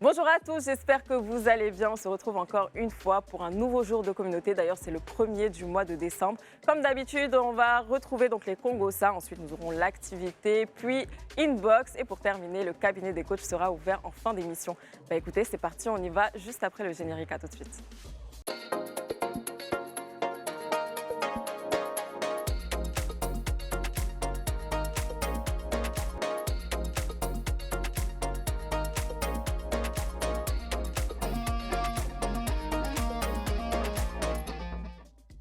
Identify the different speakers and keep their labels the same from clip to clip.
Speaker 1: Bonjour à tous, j'espère que vous allez bien. On se retrouve encore une fois pour un nouveau jour de communauté. D'ailleurs, c'est le premier du mois de décembre. Comme d'habitude, on va retrouver donc les Congosa. Ensuite, nous aurons l'activité, puis Inbox. Et pour terminer, le cabinet des coachs sera ouvert en fin d'émission. Écoutez, c'est parti, on y va juste après le générique. À tout de suite.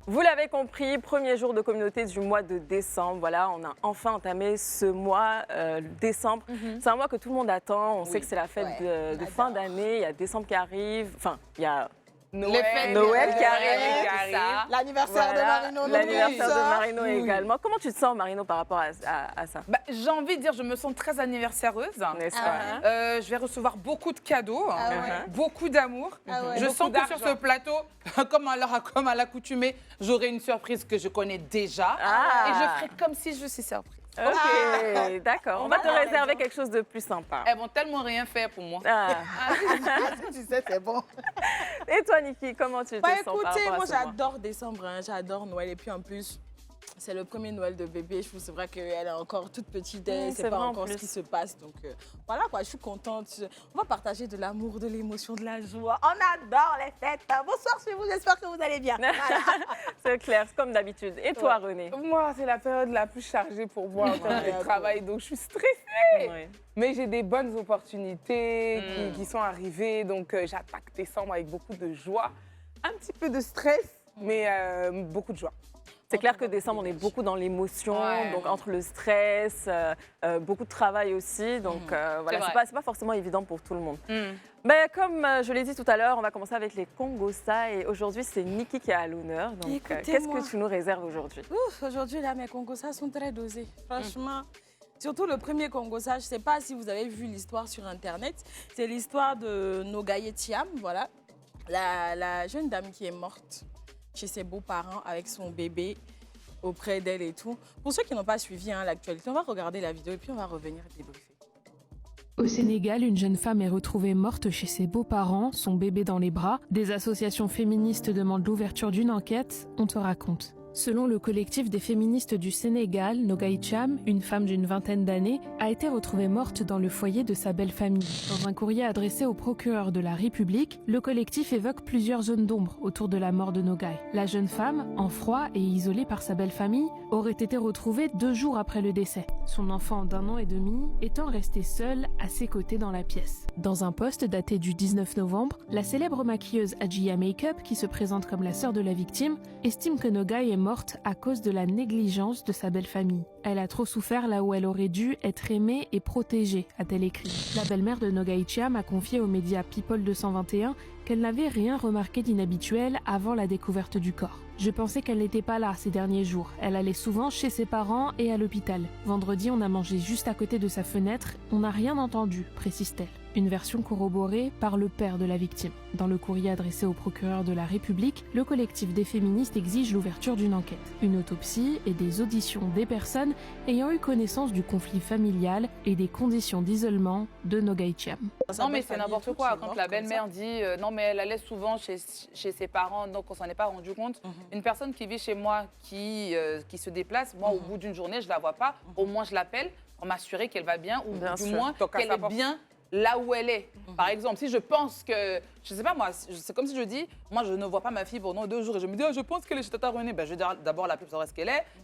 Speaker 1: Vous l'avez compris, premier jour de communauté du mois de décembre. Voilà, on a enfin entamé ce mois décembre. C'est un mois que tout le monde attend. On sait que c'est la fête de fin d'année. Il y a décembre qui arrive. Enfin, il y a Noël qui arrive.
Speaker 2: L'anniversaire de Marino.
Speaker 1: L'anniversaire de Marino également. Comment tu te sens, Marino, par rapport à ça?
Speaker 3: J'ai envie de dire, je me sens très anniversaireuse.
Speaker 1: N'est-ce pas?
Speaker 3: Je vais recevoir beaucoup de cadeaux, beaucoup d'amour. Je
Speaker 2: Beaucoup
Speaker 3: sens que sur ce plateau, comme à l'accoutumée, j'aurai une surprise que je connais déjà. Et je ferai comme si je suis surprise.
Speaker 1: Ok, d'accord. On va te réserver quelque chose de plus sympa.
Speaker 3: Elles vont tellement rien faire pour moi.
Speaker 2: Tu sais, c'est bon.
Speaker 1: Et toi, Niki, comment tu te sens par
Speaker 4: Écoutez,
Speaker 1: rapport à
Speaker 4: moi
Speaker 1: ce mois?
Speaker 4: j'adore décembre, j'adore Noël. Et puis en plus, c'est le premier Noël de bébé. Je trouve c'est vrai qu'elle est encore toute petite, elle
Speaker 1: c'est
Speaker 4: sait pas
Speaker 1: vrai, en
Speaker 4: encore ce
Speaker 1: plus.
Speaker 4: qui se passe. Donc voilà quoi, je suis contente. On va partager de l'amour, de l'émotion, de la joie. On adore les fêtes. Bonsoir chez vous, j'espère que vous allez bien. Voilà.
Speaker 1: C'est clair, c'est comme d'habitude. Et toi, René?
Speaker 5: Moi, c'est la période la plus chargée pour moi en termes de travail, donc je suis stressée.
Speaker 1: Oui.
Speaker 5: Mais j'ai des bonnes opportunités qui sont arrivées, donc j'attaque décembre avec beaucoup de joie, un petit peu de stress, mais beaucoup de joie.
Speaker 1: C'est clair que décembre, on est beaucoup dans l'émotion, donc entre le stress, beaucoup de travail aussi. Donc voilà, c'est pas forcément évident pour tout le monde. Mais comme je l'ai dit tout à l'heure, on va commencer avec les Congosa. Et aujourd'hui, c'est Niki qui est à l'honneur. Donc qu'est-ce que tu nous réserves aujourd'hui?
Speaker 4: Aujourd'hui, là, mes Congosa sont très dosés. Franchement. Surtout le premier Congosa, je ne sais pas si vous avez vu l'histoire sur Internet. C'est l'histoire de Nogaye Thiam, voilà. La jeune dame qui est morte chez ses beaux-parents avec son bébé auprès d'elle et tout. Pour ceux qui n'ont pas suivi l'actualité, on va regarder la vidéo et puis on va revenir débriefer.
Speaker 6: Au Sénégal, une jeune femme est retrouvée morte chez ses beaux-parents, son bébé dans les bras. Des associations féministes demandent l'ouverture d'une enquête, on te raconte. Selon le collectif des féministes du Sénégal, Nogaye Thiam, une femme d'une vingtaine d'années, a été retrouvée morte dans le foyer de sa belle famille. Dans un courrier adressé au procureur de la République, le collectif évoque plusieurs zones d'ombre autour de la mort de Nogaye. La jeune femme, en froid et isolée par sa belle famille, aurait été retrouvée 2 jours après le décès. Son enfant d'1 an et demi étant resté seul à ses côtés dans la pièce. Dans un post daté du 19 novembre, la célèbre maquilleuse Adjia Makeup, qui se présente comme la sœur de la victime, estime que Nogaye est morte à cause de la négligence de sa belle famille. Elle a trop souffert là où elle aurait dû être aimée et protégée, a-t-elle écrit. La belle-mère de Nogaye Thiam a confié aux médias People 221 qu'elle n'avait rien remarqué d'inhabituel avant la découverte du corps. Je pensais qu'elle n'était pas là ces derniers jours. Elle allait souvent chez ses parents et à l'hôpital. Vendredi, on a mangé juste à côté de sa fenêtre. On n'a rien entendu, précise-t-elle. Une version corroborée par le père de la victime. Dans le courrier adressé au procureur de la République, le collectif des féministes exige l'ouverture d'une enquête, une autopsie et des auditions des personnes ayant eu connaissance du conflit familial et des conditions d'isolement de Nogaye Thiam.
Speaker 3: Non, mais c'est n'importe quoi. Quand la belle-mère dit non, mais elle allait souvent chez ses parents, donc on s'en est pas rendu compte. Une personne qui vit chez moi, qui se déplace, moi, au bout d'une journée, je la vois pas. Au moins, je l'appelle pour m'assurer qu'elle va bien ou du moins qu'elle est bien là où elle est. Par exemple, si je pense que, je sais pas moi, c'est comme si je dis, moi je ne vois pas ma fille pendant 2 jours et je me dis, je pense qu'elle est chez Tata Renée. Je vais d'abord l'appeler pour savoir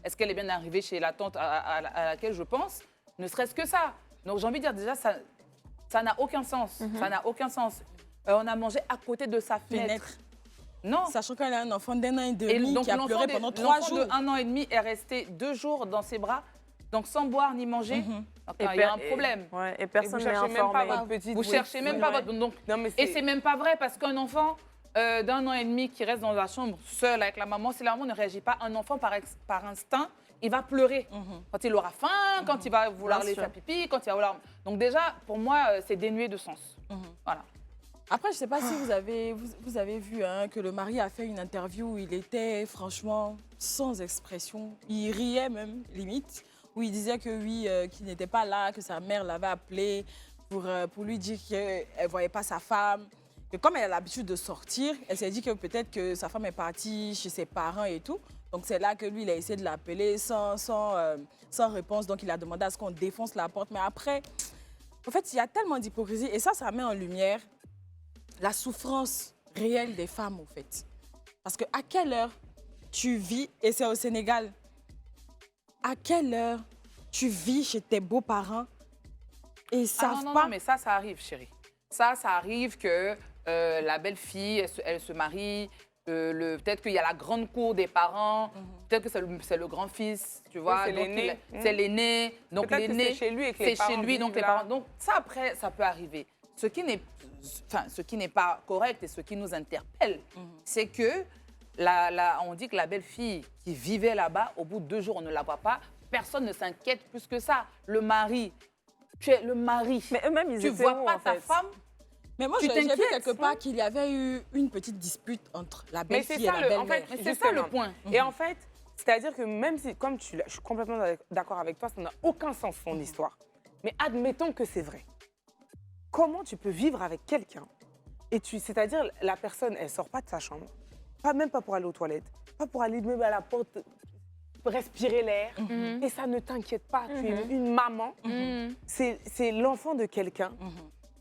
Speaker 3: est-ce qu'elle est bien arrivée chez la tante à laquelle je pense, ne serait-ce que ça. Donc j'ai envie de dire déjà, ça n'a aucun sens. Ça n'a aucun sens. On a mangé à côté de sa fenêtre. Non.
Speaker 4: Sachant qu'elle a un enfant d'1 an et demi qui a pleuré pendant 3 jours.
Speaker 3: L'enfant de 1 an et demi est resté 2 jours dans ses bras, donc sans boire ni manger. Donc, il y a un problème.
Speaker 1: Et personne n'est informé.
Speaker 3: Vous cherchez même pas votre... Donc, et c'est même pas vrai parce qu'un enfant d'1 an et demi qui reste dans la chambre seul avec la maman, si la maman ne réagit pas, un enfant par instinct, il va pleurer. Quand il aura faim, quand il va vouloir aller faire pipi, quand il va vouloir... Donc déjà, pour moi, c'est dénué de sens. Voilà.
Speaker 4: Après, je ne sais pas si vous avez vu que le mari a fait une interview où il était franchement sans expression. Il riait même, limite, où il disait que oui, qu'il n'était pas là, que sa mère l'avait appelé. pour lui dire qu'elle ne voyait pas sa femme. Et comme elle a l'habitude de sortir, elle s'est dit que peut-être que sa femme est partie chez ses parents et tout. Donc c'est là que lui, il a essayé de l'appeler sans réponse. Donc il a demandé à ce qu'on défonce la porte. Mais après, en fait, il y a tellement d'hypocrisie. Et ça met en lumière la souffrance réelle des femmes, en fait. Parce qu'à quelle heure tu vis, et c'est au Sénégal, à quelle heure tu vis chez tes beaux-parents et ils savent
Speaker 3: non,
Speaker 4: pas...
Speaker 3: non, mais ça arrive, chérie. Ça arrive que la belle-fille, elle se marie, peut-être qu'il y a la grande cour des parents, peut-être que c'est le grand-fils, tu vois.
Speaker 5: c'est
Speaker 3: donc
Speaker 5: l'aîné.
Speaker 3: C'est l'aîné, donc
Speaker 5: Peut-être que
Speaker 3: l'aîné,
Speaker 5: c'est chez lui et que les
Speaker 3: c'est chez
Speaker 5: parents
Speaker 3: lui, donc
Speaker 5: vivent
Speaker 3: les
Speaker 5: là.
Speaker 3: parents. Donc ça, après, ça peut arriver. Ce qui n'est pas correct et ce qui nous interpelle, c'est que on dit que la belle-fille qui vivait là-bas, au bout de 2 jours, on ne la voit pas. Personne ne s'inquiète plus que ça. Le mari, tu es le mari.
Speaker 1: Mais eux-mêmes, ils
Speaker 3: Tu
Speaker 1: étaient
Speaker 3: vois
Speaker 1: où,
Speaker 3: pas
Speaker 1: en
Speaker 3: ta
Speaker 1: fait
Speaker 3: femme.
Speaker 4: Mais moi,
Speaker 3: Tu
Speaker 4: j'ai vu
Speaker 3: t'inquiètes,
Speaker 4: quelque part qu'il y avait eu une petite dispute entre la
Speaker 5: Mais c'est
Speaker 4: belle-fille et
Speaker 5: ça,
Speaker 4: la
Speaker 5: en
Speaker 4: belle-mère.
Speaker 5: fait,
Speaker 3: Mais c'est ça le
Speaker 5: justement.
Speaker 3: point.
Speaker 5: Et en fait, c'est-à-dire que même si, comme je suis complètement d'accord avec toi, ça n'a aucun sens son histoire. Mais admettons que c'est vrai. Comment tu peux vivre avec quelqu'un et c'est-à-dire la personne, elle sort pas de sa chambre, même pas pour aller aux toilettes, pas pour aller même à la porte, respirer l'air, et ça ne t'inquiète pas. Tu es une maman, c'est l'enfant de quelqu'un.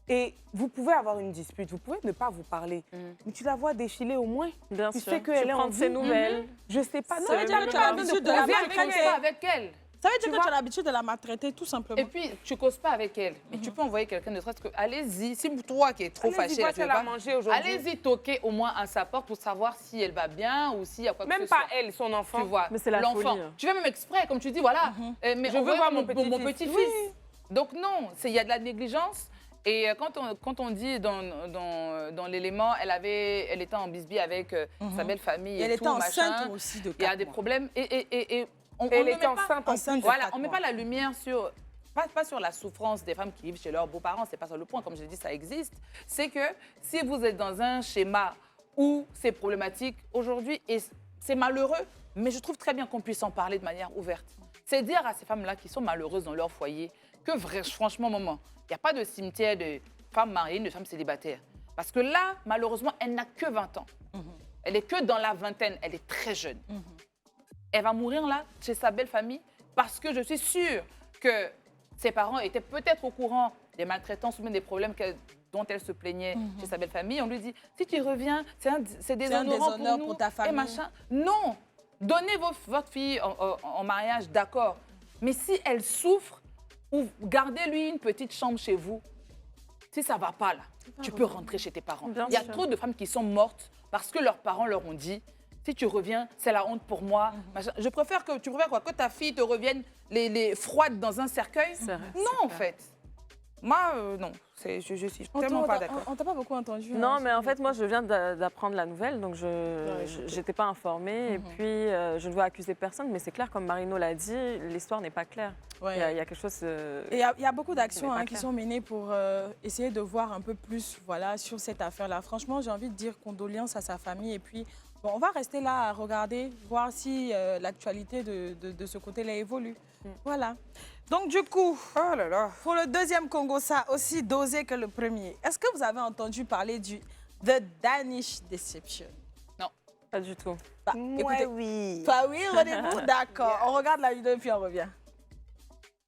Speaker 5: Et vous pouvez avoir une dispute, vous pouvez ne pas vous parler, mais tu la vois défiler au moins.
Speaker 1: Bien
Speaker 5: Tu
Speaker 1: sûr.
Speaker 5: sais qu'elle est en
Speaker 1: prends de ses
Speaker 5: vie.
Speaker 1: nouvelles.
Speaker 5: Je sais pas.
Speaker 4: Ça veut dire que tu as l'habitude de la
Speaker 3: Viens, cause
Speaker 4: maltraiter.
Speaker 3: pas avec elle.
Speaker 4: Ça veut dire que tu as l'habitude de la maltraiter, tout simplement.
Speaker 3: Et puis, tu causes pas avec elle. Mais tu peux envoyer quelqu'un, ne serait-ce que, allez-y, si toi qui es trop
Speaker 5: Allez-y,
Speaker 3: fâché,
Speaker 5: vois
Speaker 3: là, tu
Speaker 5: si
Speaker 3: veux
Speaker 5: elle a
Speaker 3: pas,
Speaker 5: mangé aujourd'hui.
Speaker 3: allez-y toquer au moins à sa porte pour savoir si elle va bien ou s'il y a quoi que
Speaker 5: Même
Speaker 3: ce
Speaker 5: pas
Speaker 3: soit.
Speaker 5: elle, son enfant.
Speaker 3: Tu vois,
Speaker 1: Mais c'est la
Speaker 3: l'enfant.
Speaker 1: folie, hein.
Speaker 3: Tu fais même exprès, comme tu dis, voilà. Mais
Speaker 5: Je veux voir mon petit-fils.
Speaker 3: petit-fils. Donc non, il y a de la négligence. Et quand on dit dans l'élément, elle était en bisbille avec sa belle famille
Speaker 4: Et elle
Speaker 3: et
Speaker 4: était
Speaker 3: tout,
Speaker 4: enceinte
Speaker 3: machin.
Speaker 4: aussi de 4
Speaker 3: Il y a des
Speaker 4: mois.
Speaker 3: problèmes. Et on
Speaker 5: Elle
Speaker 3: ne
Speaker 5: était
Speaker 3: met pas-
Speaker 5: enceinte en
Speaker 4: enceinte
Speaker 5: plus.
Speaker 4: de
Speaker 3: Voilà,
Speaker 4: 4
Speaker 3: on ne met
Speaker 4: mois.
Speaker 3: pas la lumière sur, pas sur la souffrance des femmes qui vivent chez leurs beaux-parents, c'est pas ça le point, comme je l'ai dit, ça existe. C'est que si vous êtes dans un schéma où c'est problématique aujourd'hui, et c'est malheureux, mais je trouve très bien qu'on puisse en parler de manière ouverte. C'est dire à ces femmes-là qui sont malheureuses dans leur foyer que franchement, maman, il n'y a pas de cimetière de femmes mariées, de femmes célibataires. Parce que là, malheureusement, elle n'a que 20 ans. Elle est que dans la vingtaine, elle est très jeune. Elle va mourir là, chez sa belle famille, parce que je suis sûre que ses parents étaient peut-être au courant des maltraitances ou même des problèmes dont elle se plaignait chez sa belle famille. On lui dit, si tu reviens, c'est déshonorant
Speaker 4: déshonneur
Speaker 3: pour nous.
Speaker 4: pour ta famille.
Speaker 3: Et machin. Non, donnez votre fille en mariage, d'accord. Mais si elle souffre, ou gardez-lui une petite chambre chez vous. Si ça ne va pas là, tu peux rentrer chez tes parents.
Speaker 1: Bien
Speaker 3: Il y a
Speaker 1: sûr.
Speaker 3: trop de femmes qui sont mortes parce que leurs parents leur ont dit, si tu reviens, c'est la honte pour moi. Machin. Je préfère que que ta fille te revienne les froide dans un cercueil.
Speaker 1: C'est vrai,
Speaker 3: Non,
Speaker 1: c'est
Speaker 3: en
Speaker 1: clair.
Speaker 3: fait. Moi, non. Je suis tellement pas d'accord.
Speaker 4: On t'a pas beaucoup entendu.
Speaker 1: Non,
Speaker 4: hein,
Speaker 1: mais en
Speaker 4: sur-
Speaker 1: fait, moi, je viens d'apprendre la nouvelle, donc je n'étais pas informée. Et puis, je ne dois accuser personne, mais c'est clair, comme Marino l'a dit, l'histoire n'est pas claire.
Speaker 4: Ouais.
Speaker 1: Il y a quelque chose...
Speaker 4: Et il y a beaucoup d'actions
Speaker 1: pas
Speaker 4: qui
Speaker 1: clair.
Speaker 4: sont menées pour essayer de voir un peu plus sur cette affaire-là. Franchement, j'ai envie de dire condoléances à sa famille. Et puis, bon, on va rester là à regarder, voir si l'actualité de ce côté-là évolue. Voilà. Donc, du coup,
Speaker 5: Oh là là.
Speaker 4: pour le deuxième Congo, ça aussi dosé que le premier. Est-ce que vous avez entendu parler du The Danish Deception?
Speaker 1: Pas du tout.
Speaker 4: Bah, écoutez,
Speaker 5: oui.
Speaker 4: toi, oui, rendez-vous? D'accord. On regarde la vidéo et puis on revient.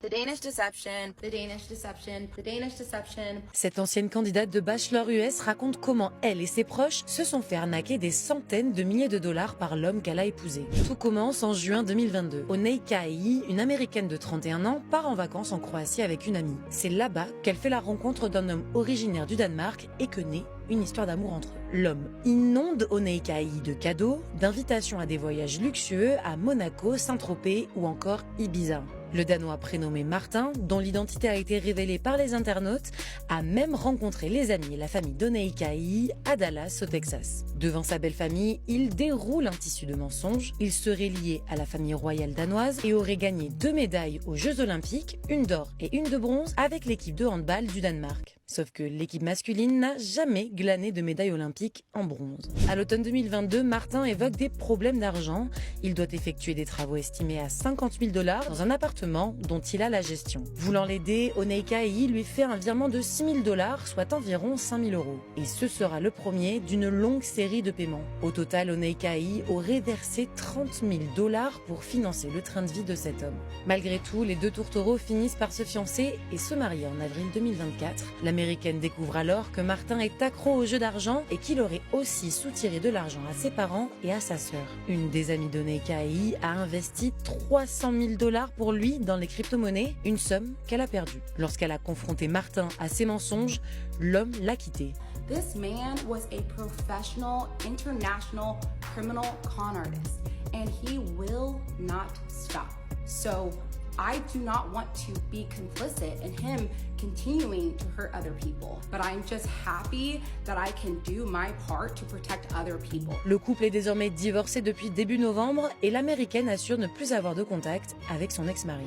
Speaker 7: The Danish Deception, the Danish Deception, the Danish Deception.
Speaker 8: Cette ancienne candidate de Bachelor US raconte comment elle et ses proches se sont fait arnaquer des centaines de milliers de dollars par l'homme qu'elle a épousé. Tout commence en juin 2022. Oneika Ai, une américaine de 31 ans, part en vacances en Croatie avec une amie. C'est là-bas qu'elle fait la rencontre d'un homme originaire du Danemark et que naît une histoire d'amour entre eux. L'homme inonde Oneika Ai de cadeaux, d'invitations à des voyages luxueux à Monaco, Saint-Tropez ou encore Ibiza. Le Danois prénommé Martin, dont l'identité a été révélée par les internautes, a même rencontré les amis et la famille d'Oneika Ai à Dallas, au Texas. Devant sa belle famille, il déroule un tissu de mensonges. Il serait lié à la famille royale danoise et aurait gagné 2 médailles aux Jeux Olympiques, une d'or et une de bronze, avec l'équipe de handball du Danemark. Sauf que l'équipe masculine n'a jamais glané de médaille olympique en bronze. À l'automne 2022, Martin évoque des problèmes d'argent. Il doit effectuer des travaux estimés à 50 000 $ dans un appartement dont il a la gestion. Voulant l'aider, Oneika Ei lui fait un virement de 6 000 $, soit environ 5 000 €. Et ce sera le premier d'une longue série de paiements. Au total, Oneika Ei aurait versé 30 000 $ pour financer le train de vie de cet homme. Malgré tout, les deux tourtereaux finissent par se fiancer et se marier en avril 2024. L'américaine découvre alors que Martin est accro aux jeux d'argent et qu'il aurait aussi soutiré de l'argent à ses parents et à sa sœur. Une des amies d'Oneika Ei a investi 300 000 $ pour lui dans les crypto-monnaies, une somme qu'elle a perdue. Lorsqu'elle a confronté Martin à ses mensonges, l'homme l'a quitté.
Speaker 7: This man was a professional, international criminal con artist, and he will not stop. So I do not want to be complicit in him continuing to hurt other people. But I'm just happy that I can do my part to protect other people.
Speaker 8: Le couple est désormais divorcé depuis début novembre et l'américaine assure ne plus avoir de contact avec son ex-mari.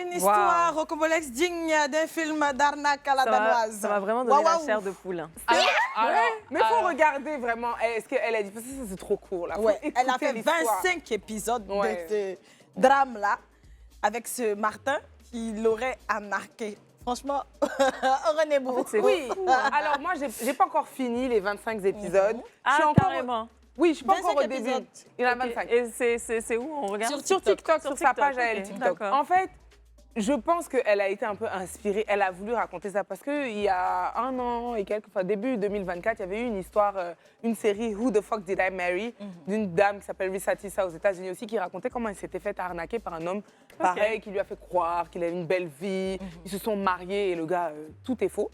Speaker 2: Une histoire rocambolesque digne d'un film d'arnaque à la danoise.
Speaker 1: Ça m'a vraiment donné la
Speaker 2: Waouh.
Speaker 1: chair de poule.
Speaker 5: Mais il faut regarder vraiment. Est-ce qu'elle a dit, parce que ça, c'est trop court là. Faut
Speaker 2: Ouais, elle a
Speaker 5: écouter
Speaker 2: fait
Speaker 5: l'histoire.
Speaker 2: 25 épisodes
Speaker 5: Ouais.
Speaker 2: de ce drame-là avec ce Martin qui l'aurait arnaqué. Franchement, René Beau.
Speaker 1: C'est
Speaker 5: Oui, alors moi, j'ai pas encore fini les 25 épisodes. Je suis
Speaker 1: Ah,
Speaker 5: encore...
Speaker 1: carrément.
Speaker 5: Oui, je suis pas
Speaker 2: 25
Speaker 5: encore au début.
Speaker 2: épisodes.
Speaker 5: Il y en a
Speaker 1: Ok.
Speaker 5: 25.
Speaker 1: Et c'est où on regarde
Speaker 5: Sur TikTok, sur sa page à
Speaker 1: ok,
Speaker 5: elle, TikTok.
Speaker 1: d'accord.
Speaker 5: En fait, je pense qu'elle a été un peu inspirée. Elle a voulu raconter ça parce qu'il y a un an et quelques, enfin début 2024, il y avait eu une histoire, une série Who the Fuck Did I Marry d'une dame qui s'appelle Risa Tissa aux États-Unis aussi, qui racontait comment elle s'était fait arnaquer par un homme pareil, qui lui a fait croire qu'il avait une belle vie. Ils se sont mariés et le gars, tout est faux.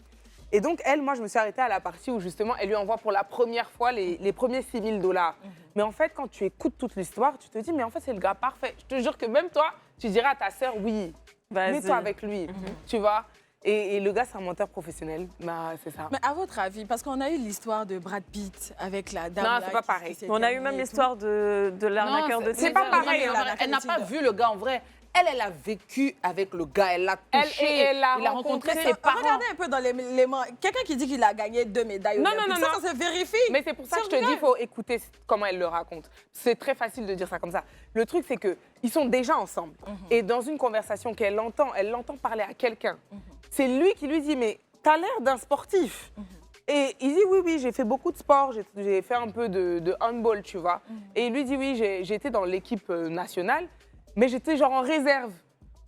Speaker 5: Et donc, elle, moi, je me suis arrêtée à la partie où, justement, elle lui envoie pour la première fois les premiers 6 000 $. Mais en fait, quand tu écoutes toute l'histoire, tu te dis, mais en fait, c'est le gars parfait. Je te jure que même toi, tu diras à ta sœur, oui,
Speaker 1: Vas-y.
Speaker 5: mets-toi avec lui, tu vois. Et le gars, c'est un menteur professionnel. Bah, c'est ça.
Speaker 4: Mais à votre avis, parce qu'on a eu l'histoire de Brad Pitt avec la dame.
Speaker 5: Non,
Speaker 4: là
Speaker 5: c'est pas
Speaker 4: qui
Speaker 5: pareil.
Speaker 4: s'est
Speaker 1: On a eu
Speaker 4: terminée
Speaker 1: même
Speaker 4: et
Speaker 1: l'histoire de l'arnaqueur de
Speaker 5: c'est
Speaker 1: Tinder.
Speaker 5: pas pareil,
Speaker 3: Non, mais
Speaker 5: hein.
Speaker 3: elle n'a pas vu le gars en vrai. Elle a vécu avec le gars, elle l'a touché.
Speaker 5: elle l'a
Speaker 3: il a rencontré
Speaker 5: rencontré.
Speaker 3: ses parents.
Speaker 2: Regardez un peu dans l'élément. Quelqu'un qui dit qu'il a gagné 2 médailles
Speaker 5: Non,
Speaker 2: olympiques,
Speaker 5: non, non,
Speaker 2: ça se vérifie.
Speaker 5: Mais c'est pour ça que je te dis, il faut écouter comment elle le raconte. C'est très facile de dire ça comme ça. Le truc, c'est qu'ils sont déjà ensemble. Et dans une conversation qu'elle entend, elle l'entend parler à quelqu'un. C'est lui qui lui dit, mais t'as l'air d'un sportif. Et il dit, oui, oui, j'ai fait beaucoup de sport, j'ai fait un peu de handball, tu vois. Et il lui dit, oui, j'étais dans l'équipe nationale, mais j'étais genre en réserve.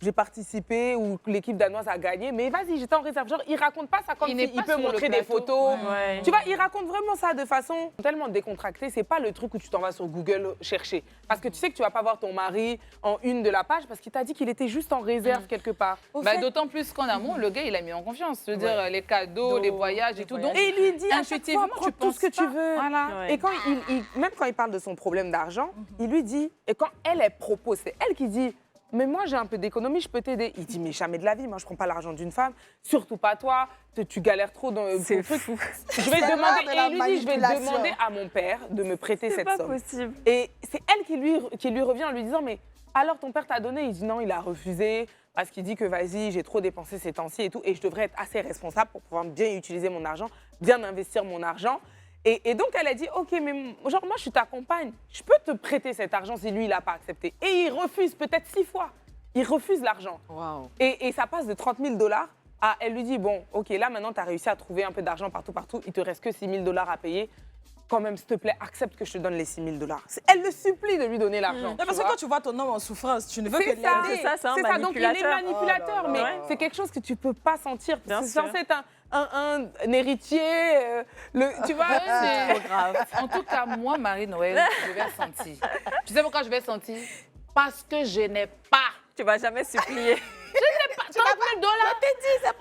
Speaker 5: J'ai participé ou l'équipe danoise a gagné, mais vas-y, j'étais en réserve. Genre, il raconte pas ça comme
Speaker 3: Il n'est
Speaker 5: s'il
Speaker 3: pas
Speaker 5: peut
Speaker 3: sur le
Speaker 5: montrer des
Speaker 3: plateau.
Speaker 5: photos.
Speaker 1: Ouais.
Speaker 5: Tu vois, il raconte vraiment ça de façon tellement décontractée. C'est pas le truc où tu t'en vas sur Google chercher. Parce que tu sais que tu vas pas voir ton mari en une de la page parce qu'il t'a dit qu'il était juste en réserve quelque part.
Speaker 3: Bah, d'autant plus qu'en amont, le gars, il a mis en confiance. Je veux dire, les cadeaux, les voyages et tout. Donc,
Speaker 5: Et il lui dit à chaque
Speaker 3: intuitivement,
Speaker 5: fois, prends
Speaker 3: tu
Speaker 5: tout
Speaker 3: penses
Speaker 5: ce que tu
Speaker 3: pas.
Speaker 5: veux.
Speaker 3: Voilà.
Speaker 1: Ouais.
Speaker 5: Et quand même quand il parle de son problème d'argent, il lui dit, et quand elle propose, c'est elle qui dit, mais moi j'ai un peu d'économie, je peux t'aider. Il dit, mais jamais de la vie, moi je prends pas l'argent d'une femme, surtout pas toi, tu galères trop dans
Speaker 1: C'est
Speaker 5: ton truc.
Speaker 1: fou.
Speaker 5: Je vais
Speaker 2: C'est
Speaker 5: demander,
Speaker 2: l'art de
Speaker 5: et
Speaker 2: la
Speaker 5: il lui dit, je vais
Speaker 2: manipulation.
Speaker 5: demander à mon père de me prêter
Speaker 1: C'est
Speaker 5: cette
Speaker 1: pas
Speaker 5: somme.
Speaker 1: possible.
Speaker 5: Et c'est elle qui lui revient en lui disant, mais alors ton père t'a donné? Il dit non, il a refusé parce qu'il dit que vas-y, j'ai trop dépensé ces temps-ci et tout, et je devrais être assez responsable pour pouvoir bien utiliser mon argent, bien investir mon argent. Et donc elle a dit, ok, mais genre moi je suis ta compagne, je peux te prêter cet argent si lui il n'a pas accepté. Et il refuse peut-être 6 fois. Il refuse l'argent.
Speaker 1: Waouh.
Speaker 5: Et ça passe de 30 000 $. Elle lui dit, bon, ok, là maintenant tu as réussi à trouver un peu d'argent partout, il te reste que 6 000 $ à payer. Quand même, s'il te plaît, accepte que je te donne les 6 000 $. Elle le supplie de lui donner l'argent.
Speaker 2: Non, parce que quand tu vois ton homme en souffrance, tu ne veux que
Speaker 5: C'est ça,
Speaker 2: l'aider.
Speaker 1: c'est un
Speaker 5: c'est ça. Donc il est
Speaker 1: manipulateur.
Speaker 5: manipulateur,
Speaker 2: Oh là
Speaker 5: mais
Speaker 2: là.
Speaker 5: c'est quelque chose que tu peux pas sentir.
Speaker 1: Bien
Speaker 5: C'est
Speaker 1: sûr.
Speaker 5: censé être un héritier, tu vois.
Speaker 3: c'est
Speaker 1: Trop grave.
Speaker 3: En tout cas, moi, Marie-Noël, je vais sentir. Tu sais pourquoi je vais sentir? Parce que je n'ai pas.
Speaker 1: Tu vas jamais supplier.
Speaker 3: 30 000 $.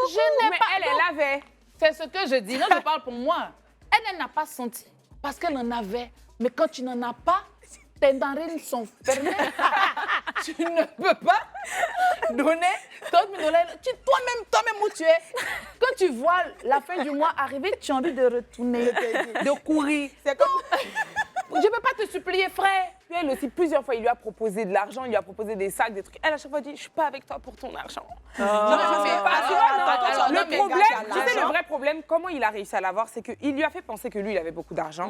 Speaker 3: Je n'ai
Speaker 5: Mais
Speaker 3: pas.
Speaker 5: elle avait.
Speaker 3: C'est ce que je dis. Non, je parle pour moi. Elle n'a pas senti parce qu'elle en avait. Mais quand tu n'en as pas, tes narines sont fermées. Tu ne peux pas donner 30 000 $. Toi-même où tu es, quand tu vois la fin du mois arriver, tu as envie de retourner, de courir.
Speaker 2: C'est comme...
Speaker 3: Je ne peux pas te supplier, frère.
Speaker 5: Puis elle aussi, plusieurs fois, il lui a proposé de l'argent, il lui a proposé des sacs, des trucs. Elle, à chaque fois, dit, je suis pas avec toi pour ton argent.
Speaker 3: Non, mais
Speaker 5: Tu vois, non,
Speaker 2: attends,
Speaker 5: le
Speaker 2: mais
Speaker 5: problème,
Speaker 2: gars qui a
Speaker 5: tu sais, le
Speaker 2: l'argent.
Speaker 5: vrai problème, comment il a réussi à l'avoir, c'est qu'il lui a fait penser que lui, il avait beaucoup d'argent.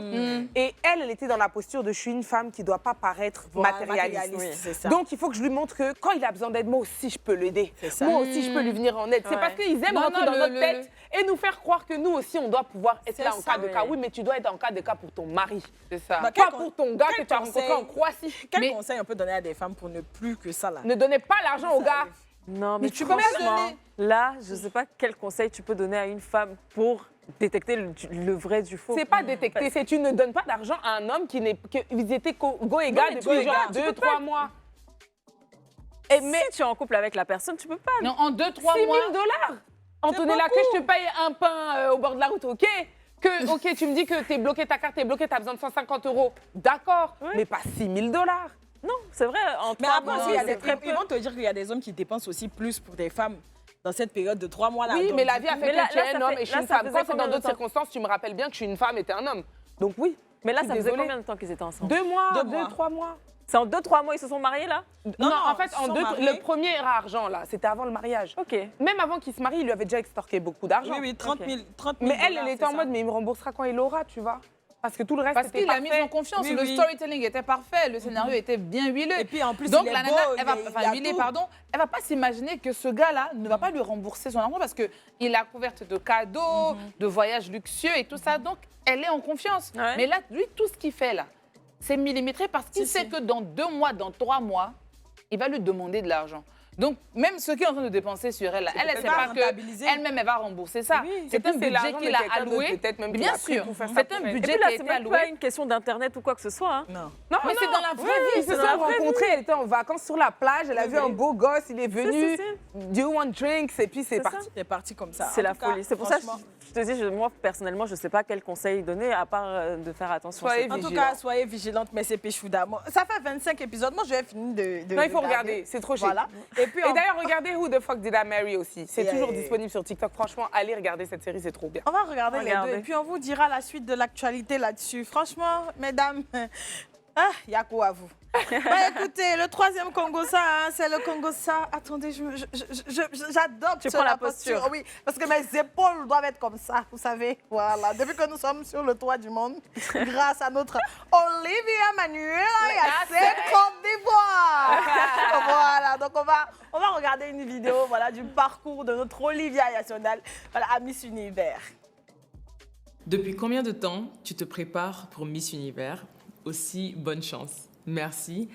Speaker 5: Et elle était dans la posture de je suis une femme qui doit pas paraître matérialiste.
Speaker 2: Oui, c'est ça.
Speaker 5: Donc, il faut que je lui montre que quand il a besoin d'aide, moi aussi, je peux l'aider.
Speaker 2: C'est ça.
Speaker 5: Moi aussi, je peux lui venir en aide. C'est
Speaker 1: Ouais.
Speaker 5: parce qu'ils aiment
Speaker 3: Non,
Speaker 5: rentrer
Speaker 3: non,
Speaker 5: dans notre tête et nous faire croire que nous aussi, on doit pouvoir être là en
Speaker 2: ça,
Speaker 5: cas de cas. Oui, mais tu dois être en cas de cas pour ton mari.
Speaker 3: C'est ça.
Speaker 2: Bah,
Speaker 5: Pas pour ton gars que
Speaker 2: quel
Speaker 5: tu as rencontré
Speaker 2: conseil-
Speaker 5: en Croatie.
Speaker 2: Quel
Speaker 3: Mais-
Speaker 2: conseil on peut donner à des femmes pour ne plus que ça, là?
Speaker 5: Ne donnez pas l'argent au gars.
Speaker 1: Non, mais
Speaker 3: tu peux pas
Speaker 1: franchement,
Speaker 3: donner.
Speaker 1: là, je sais pas quel conseil tu peux donner à une femme pour détecter le vrai du faux.
Speaker 5: C'est pas détecté, c'est tu ne donnes pas d'argent à un homme qui n'est qu'ils étaient go et gars
Speaker 2: mais
Speaker 5: depuis genre
Speaker 2: tu peux
Speaker 5: 2-3 mois. Et mais
Speaker 1: Si tu es en couple avec la personne, tu peux pas.
Speaker 3: Non, en 2-3
Speaker 5: $6
Speaker 3: mois.
Speaker 5: 000 Antonella, que je te paye un pain au bord de la route, ok? Ok, tu me dis que t'es bloqué, ta carte est bloquée, t'as besoin de 150 €. D'accord, mais pas $6 000.
Speaker 1: Non, c'est vrai. En
Speaker 2: Mais
Speaker 1: 3
Speaker 2: après,
Speaker 1: mois,
Speaker 2: il y a
Speaker 1: c'est
Speaker 2: des,
Speaker 1: très
Speaker 2: ils vont te dire qu'il y a des hommes qui dépensent aussi plus pour des femmes dans cette période de 3 mois là.
Speaker 5: Oui,
Speaker 2: Donc,
Speaker 5: mais la
Speaker 2: du
Speaker 5: vie a
Speaker 2: coup-
Speaker 5: fait
Speaker 1: Mais là-
Speaker 5: que tu es
Speaker 1: là,
Speaker 5: un
Speaker 1: ça
Speaker 5: homme
Speaker 1: fait-
Speaker 5: et je suis
Speaker 1: là,
Speaker 5: une
Speaker 1: ça
Speaker 5: femme.
Speaker 1: faisait
Speaker 5: Quand c'est
Speaker 1: combien
Speaker 5: dans
Speaker 1: de
Speaker 5: d'autres
Speaker 1: temps
Speaker 5: circonstances, tu me rappelles bien que je suis une femme et t'es un homme. Donc oui.
Speaker 1: Mais là,
Speaker 5: Je
Speaker 1: ça
Speaker 5: suis
Speaker 1: faisait
Speaker 5: désolée.
Speaker 1: combien de temps qu'ils étaient ensemble
Speaker 5: 2 mois,
Speaker 2: 2
Speaker 5: 2,
Speaker 2: mois.
Speaker 5: 3 mois.
Speaker 1: C'est en 2-3 mois ils se sont mariés là
Speaker 5: Non,
Speaker 2: non,
Speaker 5: en fait,
Speaker 2: ils sont mariés.
Speaker 5: le premier argent, là, c'était avant le mariage.
Speaker 1: Ok.
Speaker 5: Même avant qu'il se marie, il lui avait déjà extorqué beaucoup d'argent.
Speaker 2: Oui, oui, 30 000.
Speaker 1: Ok.
Speaker 2: 30 000
Speaker 5: Mais elle était en mode, mais il me remboursera quand il l'aura, tu vois. Parce que tout le reste,
Speaker 3: Parce
Speaker 5: c'était
Speaker 3: qu'il a
Speaker 5: parfait.
Speaker 3: mis en confiance.
Speaker 2: Oui,
Speaker 3: le
Speaker 2: oui.
Speaker 3: storytelling était parfait. Le scénario était bien huileux.
Speaker 2: Et puis en plus,
Speaker 3: Donc
Speaker 2: il est
Speaker 3: la
Speaker 2: beau,
Speaker 3: nana, elle
Speaker 2: il
Speaker 3: va,
Speaker 2: est- il
Speaker 3: enfin,
Speaker 2: a
Speaker 3: huilée,
Speaker 2: tout.
Speaker 3: pardon, elle va pas s'imaginer que ce gars-là ne va pas lui rembourser son argent parce que il a couverte de cadeaux, de voyages luxueux et tout ça. Donc elle est en confiance.
Speaker 1: Ouais.
Speaker 3: Mais là, lui, tout ce qu'il fait là, c'est millimétré parce qu'il sait que dans 2 mois, dans 3 mois, il va lui demander de l'argent. Donc, même ce qu'il est en train de dépenser sur elle, là, elle ne
Speaker 2: peut-être
Speaker 3: sait
Speaker 2: pas
Speaker 3: pas
Speaker 2: rentabiliser.
Speaker 3: qu'elle-même, elle va rembourser ça.
Speaker 5: Oui,
Speaker 3: c'est un
Speaker 5: c'est
Speaker 3: budget
Speaker 5: l'argent
Speaker 3: qu'il
Speaker 5: de
Speaker 3: a
Speaker 5: quelqu'un d'autre,
Speaker 3: alloué.
Speaker 5: peut-être même qu'il
Speaker 3: Bien
Speaker 5: a pris
Speaker 3: sûr,
Speaker 5: pour faire ça
Speaker 3: c'est
Speaker 5: pour
Speaker 3: un
Speaker 5: elle.
Speaker 1: Et
Speaker 3: budget
Speaker 1: puis là,
Speaker 3: qui a
Speaker 1: c'est
Speaker 3: été
Speaker 1: même pas
Speaker 3: alloué.
Speaker 1: une question d'internet ou quoi que ce soit. Hein.
Speaker 2: Non.
Speaker 5: Non,
Speaker 3: Mais c'est dans la vraie vie.
Speaker 5: Ils se
Speaker 1: c'est dans
Speaker 5: sont
Speaker 1: la vraie
Speaker 5: rencontrés, elle était en vacances sur la plage, elle a vu un beau gosse, il est venu, do you want drinks, et puis c'est
Speaker 1: C'est
Speaker 5: parti.
Speaker 1: ça.
Speaker 2: C'est parti comme ça.
Speaker 1: C'est
Speaker 2: En
Speaker 1: la
Speaker 2: tout cas,
Speaker 1: folie. C'est pour ça que
Speaker 2: franchement,
Speaker 1: je te dis, moi personnellement, je sais pas quel conseil donner à part de faire attention.
Speaker 5: Soyez
Speaker 2: En tout
Speaker 5: vigilant.
Speaker 2: cas, soyez vigilantes, mais c'est péchouda. Moi, ça fait 25 épisodes. Moi, je vais finir de
Speaker 5: Non, il faut regarder, c'est trop chic.
Speaker 2: Voilà. Et puis,
Speaker 5: Et d'ailleurs, regardez Who the Fuck Did I Marry aussi. C'est
Speaker 2: Yeah,
Speaker 5: toujours
Speaker 2: yeah, yeah.
Speaker 5: disponible sur TikTok. Franchement, allez regarder cette série, c'est trop bien.
Speaker 2: on va regarder les
Speaker 1: Regardez.
Speaker 2: deux. Et puis, on vous dira la suite de l'actualité là-dessus. Franchement, mesdames, il y a quoi à vous? Bah, écoutez, le troisième Congo-ça, hein, c'est le Congo-ça. Attendez, j'adore
Speaker 1: Tu prends la posture.
Speaker 2: Oui, parce que mes épaules doivent être comme ça, vous savez. Voilà, depuis que nous sommes sur le toit du monde, grâce à notre Olivia Manuel, c'est Côte d'Ivoire. Voilà, donc on va regarder une vidéo voilà, du parcours de notre Olivia Nationale voilà, à Miss Univers.
Speaker 9: Depuis combien de temps tu te prépares pour Miss Univers? Aussi, bonne chance. Merci.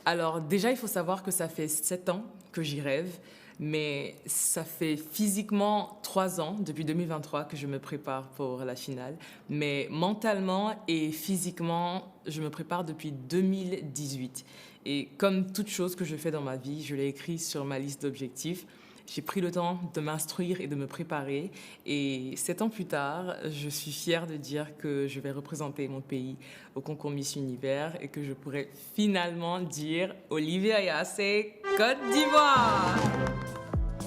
Speaker 9: Alors déjà, il faut savoir que ça fait 7 ans que j'y rêve, mais ça fait physiquement 3 ans, depuis 2023, que je me prépare pour la finale. Mais mentalement et physiquement, je me prépare depuis 2018. Et comme toute chose que je fais dans ma vie, je l'ai écrit sur ma liste d'objectifs. J'ai pris le temps de m'instruire et de me préparer. Et 7 ans plus tard, je suis fière de dire que je vais représenter mon pays au concours Miss Univers et que je pourrai finalement dire Olivia Yassé, Côte d'Ivoire.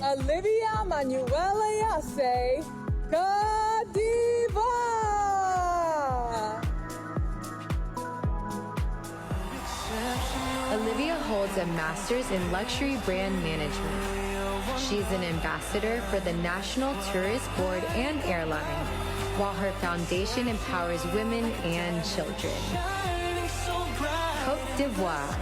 Speaker 10: Olivia Manuela Yassé, Côte d'Ivoire.
Speaker 11: Olivia holds a master's in luxury brand management. She's an ambassador for the National Tourist Board and airline, while her foundation empowers women and children. Côte d'Ivoire.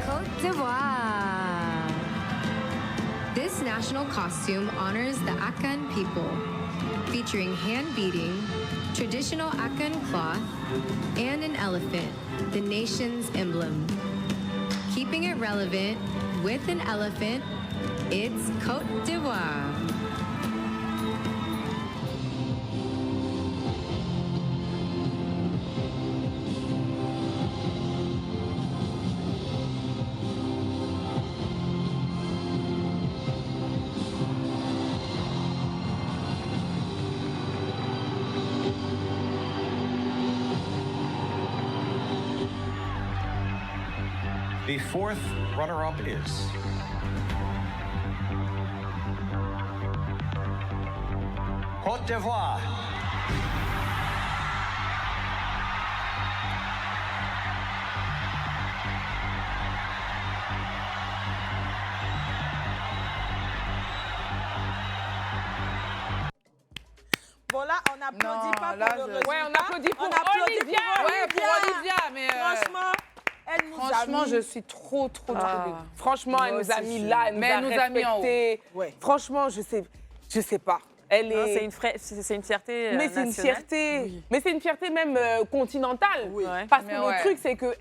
Speaker 11: Côte d'Ivoire. This national costume honors the Akan people, featuring hand beading, traditional Akan cloth, and an elephant, the nation's emblem. Keeping it relevant with an elephant, it's Côte d'Ivoire.
Speaker 12: The fourth runner-up is... Côte d'Ivoire.
Speaker 2: Bon, là, on n'applaudit pas
Speaker 3: là,
Speaker 2: pour le résultat.
Speaker 5: Ouais, on applaudit pour
Speaker 2: Olivia.
Speaker 3: Ouais, pour Olivia, mais...
Speaker 2: Franchement, elle nous
Speaker 3: Franchement,
Speaker 2: a mis...
Speaker 3: je suis trop dégoûtée.
Speaker 5: Franchement, elle nous a mis là, elle
Speaker 3: Mais elle
Speaker 5: nous
Speaker 3: nous
Speaker 5: a
Speaker 3: a mis en haut.
Speaker 5: respecté.
Speaker 2: Ouais.
Speaker 5: Franchement, je sais pas. Elle
Speaker 1: Non,
Speaker 5: est...
Speaker 1: c'est une fierté
Speaker 5: Mais c'est une
Speaker 1: nationale.
Speaker 5: fierté.
Speaker 2: Oui.
Speaker 5: Mais c'est une fierté même continentale.
Speaker 2: Oui.
Speaker 1: Ouais.
Speaker 5: Parce que
Speaker 3: Mais
Speaker 5: le
Speaker 3: ouais.
Speaker 5: truc, c'est que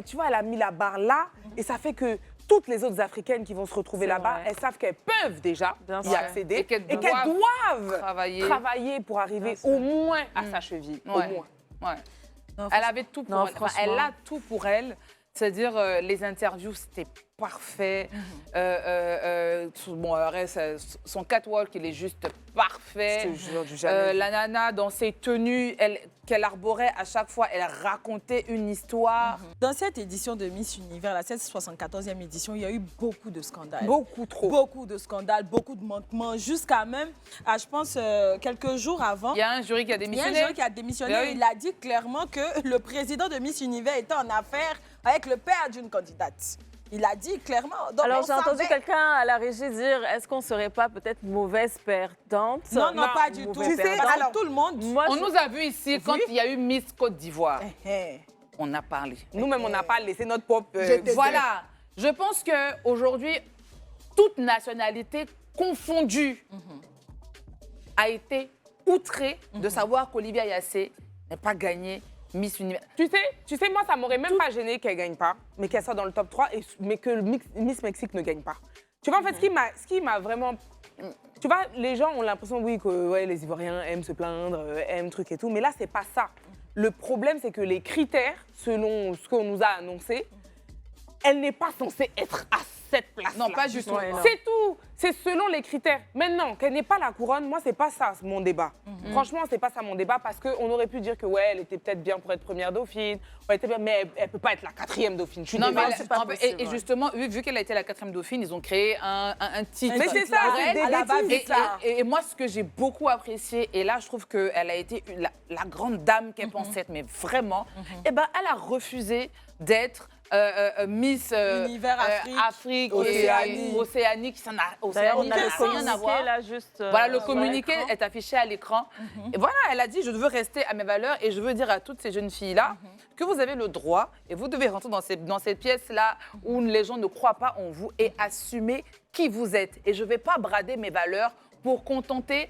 Speaker 5: tu vois, elle a mis la barre là, et ça fait que toutes les autres Africaines qui vont se retrouver
Speaker 1: C'est
Speaker 5: là-bas,
Speaker 1: vrai.
Speaker 5: elles savent qu'elles peuvent déjà
Speaker 1: Bien
Speaker 5: y
Speaker 1: sûr.
Speaker 5: accéder
Speaker 3: Et qu'elles
Speaker 5: doivent
Speaker 3: travailler.
Speaker 5: pour arriver au moins à sa cheville. Au
Speaker 3: Ouais.
Speaker 5: moins.
Speaker 3: Ouais.
Speaker 2: Non,
Speaker 3: Elle avait tout pour
Speaker 1: Non,
Speaker 3: elle. Enfin, elle
Speaker 1: franchement.
Speaker 3: a tout pour elle. C'est-à-dire, les interviews, c'était parfait. Bon, après, son catwalk, il est juste parfait.
Speaker 5: Je te jure, du jamais.
Speaker 3: La nana, dans ses tenues qu'elle arborait à chaque fois, elle racontait une histoire.
Speaker 2: Dans cette édition de Miss Univers, la 74e édition, il y a eu beaucoup de scandales.
Speaker 5: Beaucoup trop.
Speaker 2: Beaucoup de scandales, beaucoup de manquements, jusqu'à même, je pense, quelques jours avant.
Speaker 3: Il y a un jury qui a
Speaker 2: Il y a
Speaker 3: démissionné.
Speaker 2: un jury qui a démissionné
Speaker 3: Oui.
Speaker 2: et il a dit clairement que le président de Miss Univers était en affaire avec le père d'une candidate. Il a dit clairement. Donc,
Speaker 1: Alors,
Speaker 2: on
Speaker 1: j'ai entendu
Speaker 2: savait-
Speaker 1: quelqu'un à la régie dire est-ce qu'on ne serait pas peut-être mauvaise perdante?
Speaker 2: Non, non, pas du tout.
Speaker 1: mauvais
Speaker 2: Tu sais,
Speaker 1: perdant.
Speaker 2: alors, tout le monde.
Speaker 1: Moi,
Speaker 3: On
Speaker 1: je-
Speaker 3: nous a vus ici quand il y a eu Miss Côte d'Ivoire.
Speaker 2: Eh,
Speaker 3: On a parlé.
Speaker 5: Nous-mêmes, on n'a pas laissé notre propre...
Speaker 3: Voilà. Je pense qu'aujourd'hui, toute nationalité confondue a été outrée de savoir qu'Olivia Yassé n'a pas gagné Miss Univers.
Speaker 5: Tu sais, moi, ça m'aurait même pas gêné qu'elle gagne pas, mais qu'elle soit dans le top 3, mais que le Miss Mexique ne gagne pas. Tu vois, en fait, ce qui m'a vraiment... Tu vois, les gens ont l'impression, oui, que ouais, les Ivoiriens aiment se plaindre, aiment truc et tout, mais là, c'est pas ça. Le problème, c'est que les critères, selon ce qu'on nous a annoncé, elle n'est pas censée être à cette place.
Speaker 3: Non, pas du tout.
Speaker 1: Ouais, non.
Speaker 5: C'est tout. C'est selon les critères. Maintenant, qu'elle n'ait pas la couronne, moi, c'est pas ça mon débat. Franchement, c'est pas ça mon débat parce qu'on aurait pu dire que, ouais, elle était peut-être bien pour être première dauphine, elle était bien, mais elle peut pas être la 4e dauphine. Je suis
Speaker 3: Non, mais
Speaker 5: désolée.
Speaker 1: c'est pas possible,
Speaker 3: et justement, vu qu'elle a été la 4e dauphine, ils ont créé un titre.
Speaker 5: Mais c'est ça,
Speaker 3: pour
Speaker 5: c'est
Speaker 3: elle.
Speaker 5: des
Speaker 2: à la
Speaker 5: bêtises.
Speaker 2: va-vite, là.
Speaker 3: Et moi, ce que j'ai beaucoup apprécié, et là, je trouve qu'elle a été la grande dame qu'elle pensait être, mais vraiment, eh ben, elle a refusé d'être Miss
Speaker 2: Univers Afrique,
Speaker 3: Océanie, ça n'a
Speaker 1: D'ailleurs, on a le
Speaker 3: rien à
Speaker 1: communiqué
Speaker 3: voir.
Speaker 1: là juste.
Speaker 3: Voilà, le
Speaker 1: sur
Speaker 3: communiqué
Speaker 1: l'écran.
Speaker 3: est affiché à l'écran. Et voilà, elle a dit, je veux rester à mes valeurs et je veux dire à toutes ces jeunes filles-là que vous avez le droit et vous devez rentrer dans cette pièce-là où les gens ne croient pas en vous et assumer qui vous êtes. Et je ne vais pas brader mes valeurs pour contenter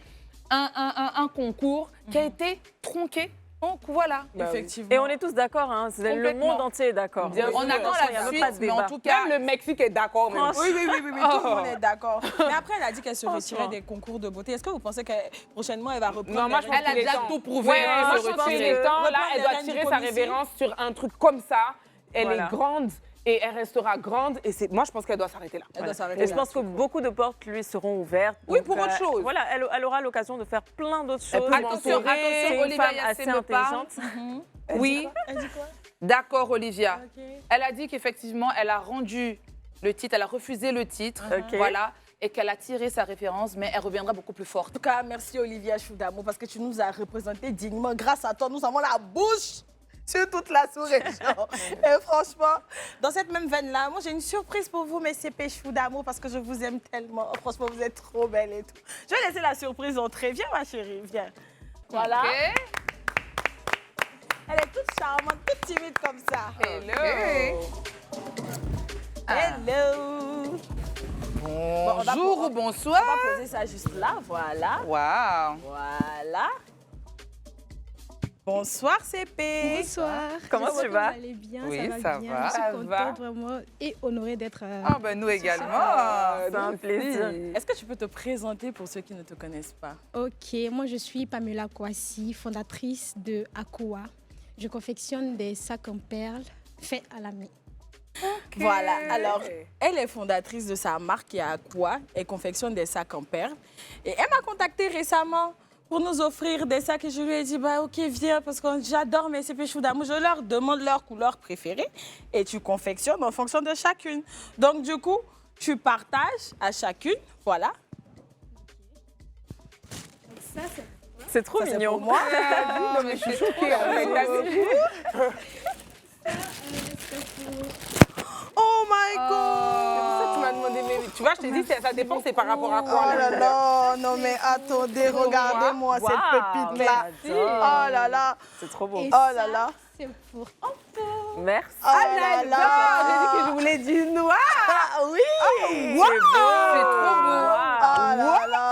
Speaker 3: un concours qui a été tronqué. Donc voilà.
Speaker 2: Effectivement.
Speaker 1: Et on est tous d'accord, hein, le
Speaker 3: Complètement.
Speaker 1: monde entier est d'accord.
Speaker 5: Bien
Speaker 3: On
Speaker 5: sûr.
Speaker 3: attend
Speaker 1: Il y a
Speaker 3: la
Speaker 1: même pas de
Speaker 3: suite, mais en
Speaker 1: débat.
Speaker 3: tout cas,
Speaker 5: Même le Mexique est d'accord. même.
Speaker 2: Oui, tout le monde est d'accord. Mais après, elle a dit qu'elle se retirait
Speaker 1: Franchement.
Speaker 2: des concours de beauté. Est-ce que vous pensez que prochainement, elle va reprendre
Speaker 5: Non, moi,
Speaker 2: les
Speaker 5: je pense
Speaker 3: Elle a
Speaker 5: qu'il est
Speaker 3: déjà
Speaker 5: temps.
Speaker 3: tout prouvé,
Speaker 5: Ouais,
Speaker 3: elle
Speaker 5: moi,
Speaker 3: se
Speaker 5: je pense qu'il
Speaker 3: retire.
Speaker 5: est temps. Là,
Speaker 2: Reprendre
Speaker 5: elle
Speaker 2: les
Speaker 5: doit
Speaker 2: rênes du
Speaker 5: tirer sa
Speaker 2: commissaire.
Speaker 5: révérence sur un truc comme ça. Elle
Speaker 1: Voilà.
Speaker 5: est grande et elle restera grande. Et moi, je pense qu'elle doit s'arrêter là.
Speaker 2: Elle doit s'arrêter
Speaker 1: Et je
Speaker 2: là.
Speaker 1: pense que beaucoup de portes lui seront ouvertes.
Speaker 5: Oui,
Speaker 1: Donc,
Speaker 5: pour autre chose.
Speaker 1: Voilà, elle aura l'occasion de faire plein d'autres choses.
Speaker 5: peut
Speaker 3: Attention,
Speaker 5: m'entourer.
Speaker 1: C'est
Speaker 3: attention,
Speaker 1: une
Speaker 3: Olivia
Speaker 1: femme
Speaker 3: Yassé
Speaker 1: assez
Speaker 3: me parle.
Speaker 1: intelligente.
Speaker 3: Oui,
Speaker 2: Elle dit quoi?
Speaker 3: d'accord, Olivia.
Speaker 2: Ok.
Speaker 3: Elle a dit qu'effectivement, elle a rendu le titre, elle a refusé le titre,
Speaker 1: Ok.
Speaker 3: voilà, et qu'elle a tiré sa référence, mais elle reviendra beaucoup plus
Speaker 2: En
Speaker 3: forte.
Speaker 2: tout cas, merci Olivia Choudamo parce que tu nous as représenté dignement. Grâce à toi, nous avons la bouche sur toute la sous-région. Et franchement, dans cette même veine-là, moi j'ai une surprise pour vous, mes CP Choudamo, parce que je vous aime tellement. Franchement, vous êtes trop belle et tout. Je vais laisser la surprise entrer. Viens, ma chérie, viens. Voilà.
Speaker 3: Ok.
Speaker 2: Elle est toute charmante, toute timide comme ça.
Speaker 3: Hello.
Speaker 2: Hello. on va
Speaker 3: Bonjour ou
Speaker 2: On
Speaker 3: bonsoir.
Speaker 2: va poser ça juste là, voilà.
Speaker 3: Waouh.
Speaker 2: Voilà. Bonsoir CP.
Speaker 13: Bonsoir.
Speaker 1: Comment tu vas?
Speaker 13: Vous allez bien,
Speaker 3: Oui,
Speaker 13: ça
Speaker 3: ça
Speaker 13: va bien.
Speaker 3: va.
Speaker 13: Je suis
Speaker 3: Ça
Speaker 13: contente
Speaker 3: va.
Speaker 13: vraiment et honorée d'être.
Speaker 3: Ah ben nous également.
Speaker 1: C'est un plaisir.
Speaker 2: Est-ce que tu peux te présenter pour ceux qui ne te connaissent pas?
Speaker 13: Ok, moi je suis Pamela Kouassi, fondatrice de Aqua. Je confectionne des sacs en perles faits à la main.
Speaker 2: Voilà, alors elle est fondatrice de sa marque qui est Aqua. Elle confectionne des sacs en perles. Et elle m'a contactée récemment
Speaker 4: pour nous offrir des sacs. Et je lui ai dit, bah ok, viens, parce que j'adore mes CP Chou d'amour. Je leur demande leur couleur préférée et tu confectionnes en fonction de chacune. Donc du coup, tu partages à chacune, voilà.
Speaker 13: Ça, c'est
Speaker 1: C'est trop
Speaker 4: Ça, c'est
Speaker 1: mignon.
Speaker 4: pour moi.
Speaker 5: Non, mais je suis choquée. En fait.
Speaker 2: Oh my
Speaker 5: C'est pour ça
Speaker 2: God!
Speaker 5: que tu m'as demandé, mais tu vois, je t'ai dit, ça dépend, c'est par rapport à
Speaker 2: Oh
Speaker 5: quoi.
Speaker 2: là là, non mais attendez, regardez-moi cette
Speaker 1: Waouh,
Speaker 2: pépite-là.
Speaker 1: merci.
Speaker 2: Oh là là,
Speaker 1: C'est trop beau.
Speaker 13: Et
Speaker 2: oh là
Speaker 13: ça,
Speaker 2: là.
Speaker 13: c'est pour
Speaker 1: Merci.
Speaker 2: Oh là là.
Speaker 5: J'ai dit que je voulais du noir.
Speaker 2: Ah oui!
Speaker 1: C'est beau.
Speaker 3: C'est trop beau.
Speaker 2: Oh là là.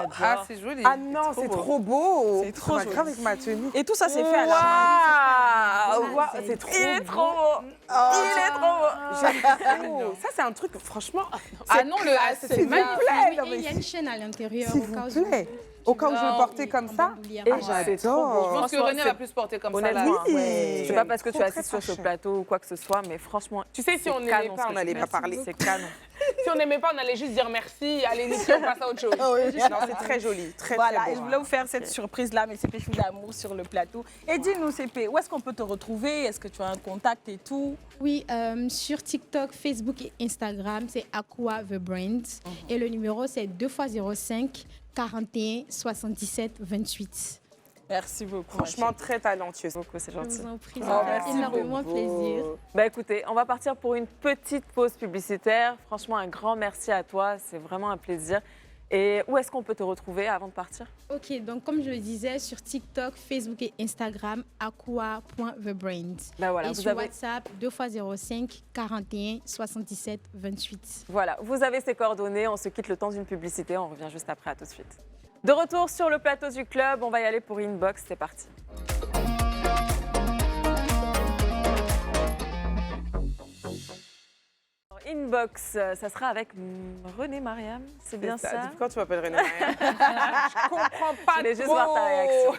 Speaker 3: Ah,
Speaker 1: J'adore.
Speaker 3: c'est joli.
Speaker 5: Ah non, c'est trop beau.
Speaker 4: C'est trop
Speaker 5: Ça va
Speaker 4: joli.
Speaker 5: grave avec ma tenue.
Speaker 4: Et tout ça, c'est fait à la main.
Speaker 5: Waouh, waouh, c'est trop
Speaker 1: Il est
Speaker 5: beau.
Speaker 1: trop beau.
Speaker 2: Oh.
Speaker 1: Il est trop beau.
Speaker 5: J'aime trop. Ça, c'est un truc, franchement.
Speaker 3: Ah non, c'est
Speaker 5: s'il vous
Speaker 3: magnifique.
Speaker 5: plaît. Non,
Speaker 13: Et
Speaker 5: mais
Speaker 13: il y a une chaîne à l'intérieur
Speaker 5: s'il
Speaker 13: au cas
Speaker 5: vous
Speaker 13: où.
Speaker 5: plaît. Au cas où je veux
Speaker 3: Non,
Speaker 5: porter
Speaker 13: oui,
Speaker 5: comme
Speaker 13: en
Speaker 5: ça.
Speaker 13: bandoulière.
Speaker 1: Et
Speaker 13: Ouais.
Speaker 1: j'adore.
Speaker 3: Je pense que
Speaker 1: Franchement,
Speaker 3: René
Speaker 1: c'est-
Speaker 3: va plus se porter comme ça. là.
Speaker 1: Honnêtement,
Speaker 2: Oui.
Speaker 1: je sais pas parce que tu es
Speaker 5: Trop,
Speaker 1: assis
Speaker 5: très
Speaker 1: sur ce
Speaker 5: fashion.
Speaker 1: plateau ou quoi que ce soit, mais franchement,
Speaker 5: Tu sais, si
Speaker 1: c'est
Speaker 5: on n'aimait
Speaker 1: canon
Speaker 5: pas,
Speaker 1: ce
Speaker 5: on
Speaker 1: que
Speaker 5: n'allait
Speaker 1: tu
Speaker 5: pas
Speaker 1: fais.
Speaker 5: parler.
Speaker 1: C'est canon.
Speaker 5: Si on n'aimait pas, on allait juste dire merci. Allez, Niki, on passe à autre chose.
Speaker 2: Oh oui.
Speaker 5: Non, c'est très joli. Très,
Speaker 4: Voilà,
Speaker 5: très
Speaker 4: et
Speaker 5: beau.
Speaker 4: je voulais vous faire cette surprise-là, mes CP Chou d'amour sur le plateau. Et dis-nous, CP, où est-ce qu'on peut te retrouver? Est-ce que tu as un contact et tout?
Speaker 13: Oui, sur TikTok, Facebook et Instagram, c'est Aqua The Brand. Et le numéro, c'est 2x05 41 77 28.
Speaker 4: Merci beaucoup.
Speaker 5: Franchement, très talentueuse.
Speaker 1: Beaucoup, c'est
Speaker 13: Je
Speaker 1: gentil.
Speaker 13: vous en prie,
Speaker 5: Oh,
Speaker 13: ça fait
Speaker 5: merci
Speaker 13: énormément
Speaker 5: beaucoup.
Speaker 13: plaisir.
Speaker 1: Bah écoutez, on va partir pour une petite pause publicitaire. Franchement, un grand merci à toi. C'est vraiment un plaisir. Et où est-ce qu'on peut te retrouver avant de partir?
Speaker 13: Ok, donc comme je le disais, sur TikTok, Facebook et Instagram, aqua.thebrand.
Speaker 1: Bah voilà,
Speaker 13: et
Speaker 1: vous
Speaker 13: sur
Speaker 1: avez...
Speaker 13: WhatsApp, 2x05 41 77 28.
Speaker 1: Voilà, vous avez ses coordonnées. On se quitte le temps d'une publicité. On revient juste après. À tout de suite. De retour sur le plateau du club, on va y aller pour Inbox. C'est parti. Alors, Inbox, ça sera avec René Mariam, c'est bien ça?
Speaker 5: Depuis quand tu m'appelles René Mariam? Je comprends pas
Speaker 1: Je voulais juste
Speaker 5: trop.
Speaker 1: voir ta réaction.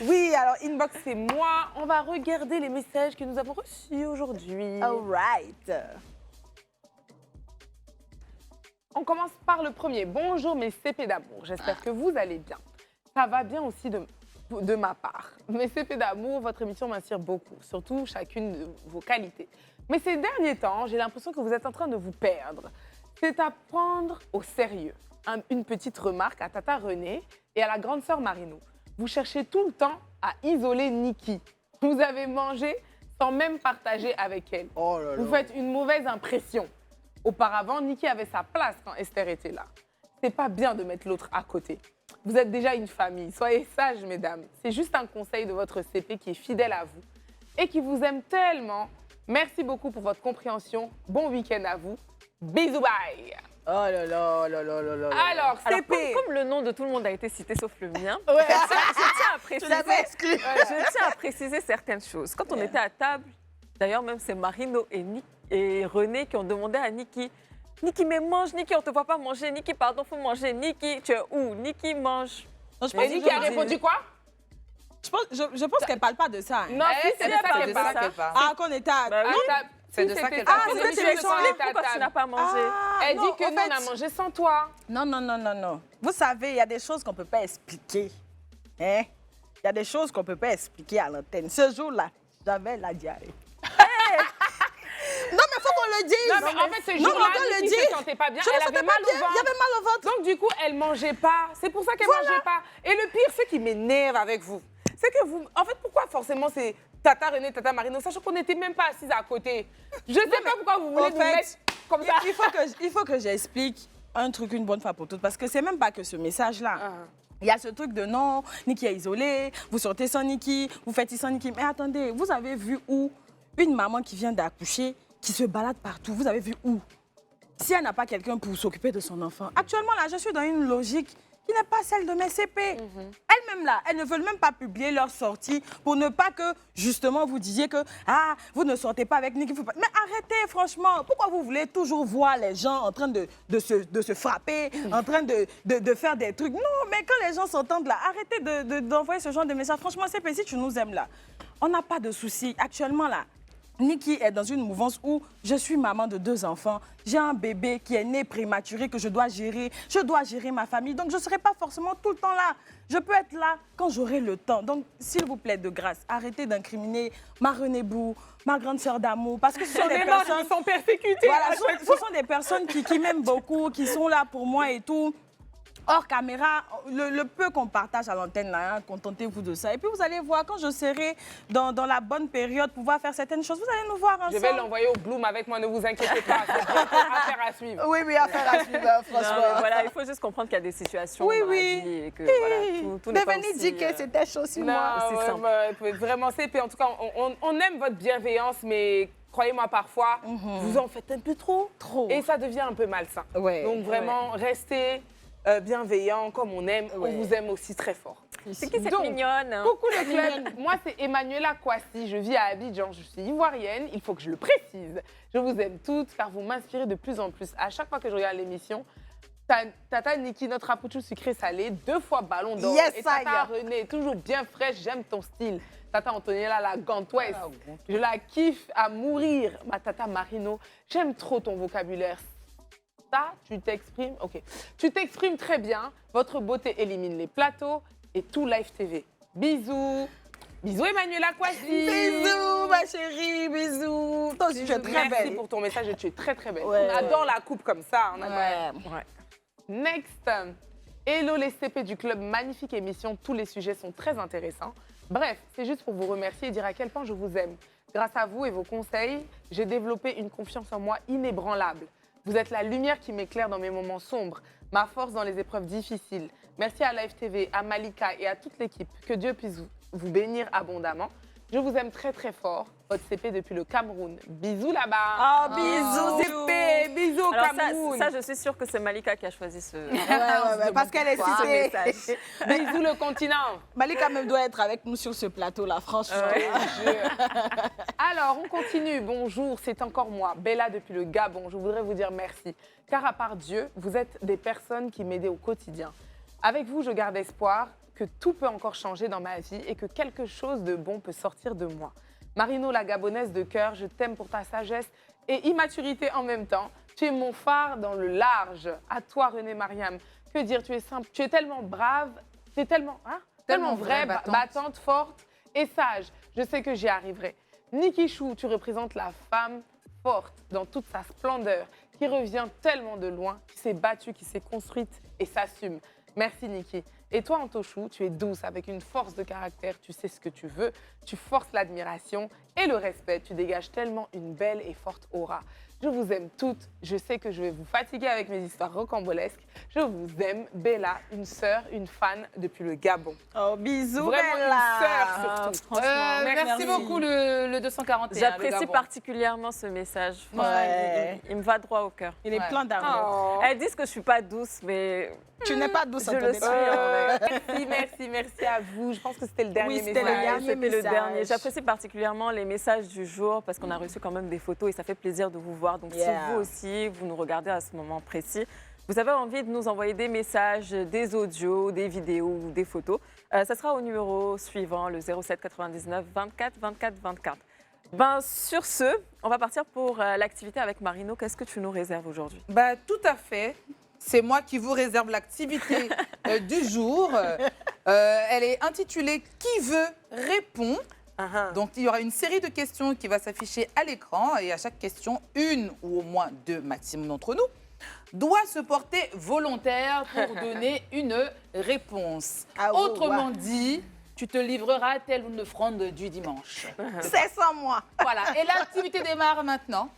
Speaker 5: Oui, alors Inbox, c'est moi. On va regarder les messages que nous avons reçus aujourd'hui.
Speaker 2: All right.
Speaker 5: On commence par le premier. Bonjour mes CP d'amour, j'espère que vous allez bien. Ça va bien aussi de ma part. Mes CP d'amour, votre émission m'inspire beaucoup, surtout chacune de vos qualités. Mais ces derniers temps, j'ai l'impression que vous êtes en train de vous perdre. C'est à prendre au sérieux. Une petite remarque à Tata René et à la grande sœur Marino. Vous cherchez tout le temps à isoler Niki. Vous avez mangé sans même partager avec elle.
Speaker 2: Oh là là.
Speaker 5: Vous faites une mauvaise impression. Auparavant, Niki avait sa place quand Esther était là. C'est pas bien de mettre l'autre à côté. Vous êtes déjà une famille. Soyez sages, mesdames. C'est juste un conseil de votre CP qui est fidèle à vous et qui vous aime tellement. Merci beaucoup pour votre compréhension. Bon week-end à vous. Bisous, bye.
Speaker 2: Oh là là, là là là là.
Speaker 5: Alors,
Speaker 1: Alors,
Speaker 5: CP.
Speaker 1: comme le nom de tout le monde a été cité sauf le mien,
Speaker 5: Ouais.
Speaker 1: je tiens à préciser certaines choses. Quand on était à table, d'ailleurs, même c'est Marino et René qui ont demandé à Niki, Niki, mais mange, Niki, on ne te voit pas manger. Niki, pardon, faut manger. Niki, tu es où? Niki, mange.
Speaker 4: Non, je
Speaker 5: Et Niki a répondu quoi?
Speaker 4: Je pense qu'elle parle pas de ça. hein.
Speaker 5: Non,
Speaker 3: Eh,
Speaker 5: si, c'est de ça
Speaker 1: parle
Speaker 5: qu'elle
Speaker 1: de
Speaker 5: parle.
Speaker 1: ça.
Speaker 4: Ah, qu'on était à...
Speaker 1: Bah oui.
Speaker 3: C'est de ça qu'elle
Speaker 5: Ah,
Speaker 3: parle.
Speaker 5: c'était
Speaker 1: C'était
Speaker 5: tu
Speaker 1: tu pourquoi tu n'as
Speaker 5: table.
Speaker 1: pas mangé?
Speaker 5: Elle
Speaker 4: non,
Speaker 5: dit que
Speaker 4: en
Speaker 5: nous,
Speaker 4: fait-
Speaker 5: on a mangé sans toi.
Speaker 4: Non, non, non, non, non. Vous savez, il y a des choses qu'on ne peut pas expliquer. Hein? Il y a des choses qu'on ne peut pas expliquer à l'antenne. Ce jour-là, j'avais la diarrhée. Non, mais il faut qu'on le dise.
Speaker 5: Non, mais en fait, ce
Speaker 4: Non,
Speaker 5: jour-là,
Speaker 4: on doit le
Speaker 5: Niki
Speaker 4: dire.
Speaker 5: se sentait pas bien.
Speaker 4: Je me
Speaker 5: Elle
Speaker 4: sentais
Speaker 5: avait
Speaker 4: pas
Speaker 5: mal
Speaker 4: bien.
Speaker 5: au ventre.
Speaker 4: Il y avait mal au ventre.
Speaker 5: Donc, du coup, elle mangeait pas. C'est pour ça qu'elle mangeait pas. Et le pire, ce qui m'énerve avec vous, c'est que vous... En fait, pourquoi forcément c'est Tata René, Tata Marino, sachant qu'on n'était même pas assises à côté? Je sais pas pourquoi vous voulez
Speaker 4: En
Speaker 5: nous
Speaker 4: fait,
Speaker 5: mettre comme ça.
Speaker 4: il faut que j'explique un truc une bonne fois pour toutes. Parce que c'est même pas que ce message-là. Il y a ce truc de non, Niki est isolée, vous sortez sans Niki, vous faites sans Niki. Mais attendez, vous avez vu où une maman qui vient d'accoucher, qui se balade partout, vous avez vu où? Si elle n'a pas quelqu'un pour s'occuper de son enfant. Actuellement, là, je suis dans une logique qui n'est pas celle de mes CP. Elles-mêmes, là, elles ne veulent même pas publier leur sortie pour ne pas que, justement, vous disiez que, ah, vous ne sortez pas avec Niki. Mais arrêtez, franchement. Pourquoi vous voulez toujours voir les gens en train de se frapper, en train de faire des trucs? Non, mais quand les gens s'entendent là, arrêtez d'envoyer ce genre de messages. Franchement, CP, si tu nous aimes là, on n'a pas de soucis. Actuellement, là, Nikki est dans une mouvance où je suis maman de 2 enfants, j'ai un bébé qui est né prématuré que je dois gérer ma famille, donc je ne serai pas forcément tout le temps là. Je peux être là quand j'aurai le temps. Donc, s'il vous plaît, de grâce, arrêtez d'incriminer ma René Bou, ma grande sœur d'amour, parce que ce sont des personnes
Speaker 5: qui sont persécutées.
Speaker 4: Voilà, ce sont des personnes qui m'aiment beaucoup, qui sont là pour moi et tout. Hors caméra, le peu qu'on partage à l'antenne, là, hein, contentez-vous de ça. Et puis vous allez voir, quand je serai dans la bonne période, pouvoir faire certaines choses, vous allez nous voir ensemble.
Speaker 5: Je vais l'envoyer au Bloom avec moi, ne vous inquiétez pas. C'est affaire à suivre.
Speaker 2: Oui, affaire à suivre, franchement.
Speaker 1: Voilà, il faut juste comprendre qu'il y a des situations
Speaker 2: Oui,
Speaker 1: dans
Speaker 2: oui.
Speaker 1: la vie et que voilà, tout n'est pas
Speaker 2: Devenir
Speaker 1: aussi,
Speaker 2: dit que c'était chaud aussi,
Speaker 5: Non,
Speaker 2: moi.
Speaker 1: c'est
Speaker 5: ouais,
Speaker 1: simple.
Speaker 5: bah, vraiment, c'est... En tout cas, on aime votre bienveillance, mais croyez-moi, parfois, vous en faites un peu trop. Et ça devient un peu malsain.
Speaker 2: Ouais.
Speaker 5: Donc vraiment, restez bienveillants comme on aime. On vous aime aussi très fort.
Speaker 1: C'est qui cette
Speaker 5: Donc,
Speaker 1: mignonne?
Speaker 5: Coucou le club, moi c'est Emmanuela Kouassi, je vis à Abidjan, je suis ivoirienne, il faut que je le précise. Je vous aime toutes car vous m'inspirez de plus en plus. À chaque fois que je regarde l'émission, Tata Nikki, notre rapouchou sucré salé, 2 fois ballon d'or.
Speaker 2: Yes,
Speaker 5: et Tata
Speaker 2: Aya.
Speaker 5: René, toujours bien fraîche, j'aime ton style. Tata Antoniella, la gantoise, je la kiffe à mourir. Ma tata Marino, j'aime trop ton vocabulaire. Ça, tu t'exprimes, ok. Tu t'exprimes très bien. Votre beauté élimine les plateaux et tout Live TV. Bisous. Bisous Emmanuela Kouassi.
Speaker 2: Bisous, ma chérie, bisous. Toi aussi, tu es très
Speaker 5: Merci
Speaker 2: belle.
Speaker 5: pour ton message et tu es très très belle.
Speaker 2: Ouais,
Speaker 5: On adore la coupe comme ça. On adore.
Speaker 2: Ouais.
Speaker 5: Next. Hello les CP du club, magnifique émission. Tous les sujets sont très intéressants. Bref, c'est juste pour vous remercier et dire à quel point je vous aime. Grâce à vous et vos conseils, j'ai développé une confiance en moi inébranlable. Vous êtes la lumière qui m'éclaire dans mes moments sombres, ma force dans les épreuves difficiles. Merci à Live TV, à Malika et à toute l'équipe. Que Dieu puisse vous bénir abondamment. Je vous aime très très fort. Votre CP depuis le Cameroun. Bisous là-bas.
Speaker 2: Oh, bisous,
Speaker 5: CP. Bisous au
Speaker 1: Alors
Speaker 5: Cameroun.
Speaker 1: ça, je suis sûre que c'est Malika qui a choisi ce...
Speaker 2: Ouais, parce qu'elle est
Speaker 1: ce
Speaker 2: citée.
Speaker 1: message.
Speaker 5: Bisous le continent.
Speaker 2: Malika même doit être avec nous sur ce plateau-là, franchement.
Speaker 5: Alors, on continue. Bonjour, c'est encore moi, Bella depuis le Gabon. Je voudrais vous dire merci. Car à part Dieu, vous êtes des personnes qui m'aident au quotidien. Avec vous, je garde espoir que tout peut encore changer dans ma vie et que quelque chose de bon peut sortir de moi. Marino, la Gabonaise de cœur, je t'aime pour ta sagesse et immaturité en même temps. Tu es mon phare dans le large. À toi, René Mariam. Que dire, tu es simple, tu es tellement brave, tu es tellement vraie, battante, forte et sage. Je sais que j'y arriverai. Nikki Chou, tu représentes la femme forte dans toute sa splendeur, qui revient tellement de loin, qui s'est battue, qui s'est construite et s'assume. Merci Nikki. Et toi, Antochou, tu es douce, avec une force de caractère, tu sais ce que tu veux, tu forces l'admiration et le respect. Tu dégages tellement une belle et forte aura. Je vous aime toutes. Je sais que je vais vous fatiguer avec mes histoires rocambolesques. Je vous aime, Bella, une sœur, une fan depuis le Gabon.
Speaker 2: Oh, bisous,
Speaker 5: Vraiment
Speaker 2: Bella.
Speaker 5: une sœur surtout.
Speaker 1: Franchement,
Speaker 3: Merci beaucoup le 241.
Speaker 1: J'apprécie
Speaker 3: le Gabon.
Speaker 1: particulièrement ce message. Franchement,
Speaker 2: Ouais.
Speaker 1: il me va droit au cœur.
Speaker 2: Il est plein d'amour.
Speaker 1: Elles disent que je suis pas douce, mais
Speaker 2: Tu n'es pas douce,
Speaker 1: je le suis.
Speaker 5: Merci à vous. Je pense que c'était le dernier
Speaker 2: Oui, c'était le
Speaker 5: message.
Speaker 2: dernier.
Speaker 1: C'était le
Speaker 2: message.
Speaker 1: dernier. J'apprécie particulièrement les messages du jour parce qu'on a reçu quand même des photos et ça fait plaisir de vous voir. Donc,
Speaker 2: Yeah.
Speaker 1: si vous aussi, vous nous regardez à ce moment précis, vous avez envie de nous envoyer des messages, des audios, des vidéos ou des photos, ça sera au numéro suivant, le 07 99 24 24 24. Sur ce, on va partir pour l'activité avec Marino. Qu'est-ce que tu nous réserves aujourd'hui?
Speaker 3: Bah, tout à fait. C'est moi qui vous réserve l'activité du jour. Elle est intitulée « Qui veut répond ». Donc, il y aura une série de questions qui va s'afficher à l'écran et à chaque question, une ou au moins 2 maximum d'entre nous doit se porter volontaire pour donner une réponse.
Speaker 2: Ah, oh,
Speaker 3: Autrement
Speaker 2: wow.
Speaker 3: dit, tu te livreras telle une offrande du dimanche.
Speaker 2: C'est sans moi.
Speaker 3: Voilà, et l'activité démarre maintenant.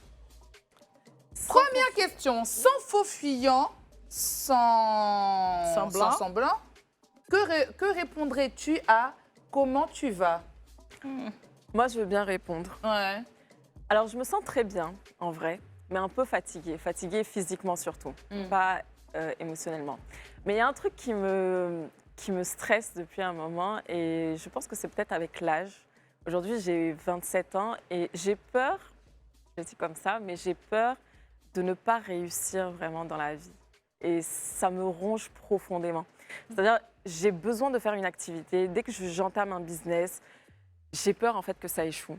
Speaker 3: Première question, sans faux fuyant, sans semblant, que répondrais-tu à comment tu vas?
Speaker 1: Moi, je veux bien répondre.
Speaker 3: Ouais.
Speaker 1: Alors, je me sens très bien, en vrai, mais un peu fatiguée. Fatiguée physiquement surtout, pas émotionnellement. Mais il y a un truc qui me stresse depuis un moment et je pense que c'est peut-être avec l'âge. Aujourd'hui, j'ai 27 ans et j'ai peur, je le dis comme ça, mais j'ai peur de ne pas réussir vraiment dans la vie. Et ça me ronge profondément. C'est-à-dire, j'ai besoin de faire une activité. Dès que j'entame un business, j'ai peur en fait que ça échoue.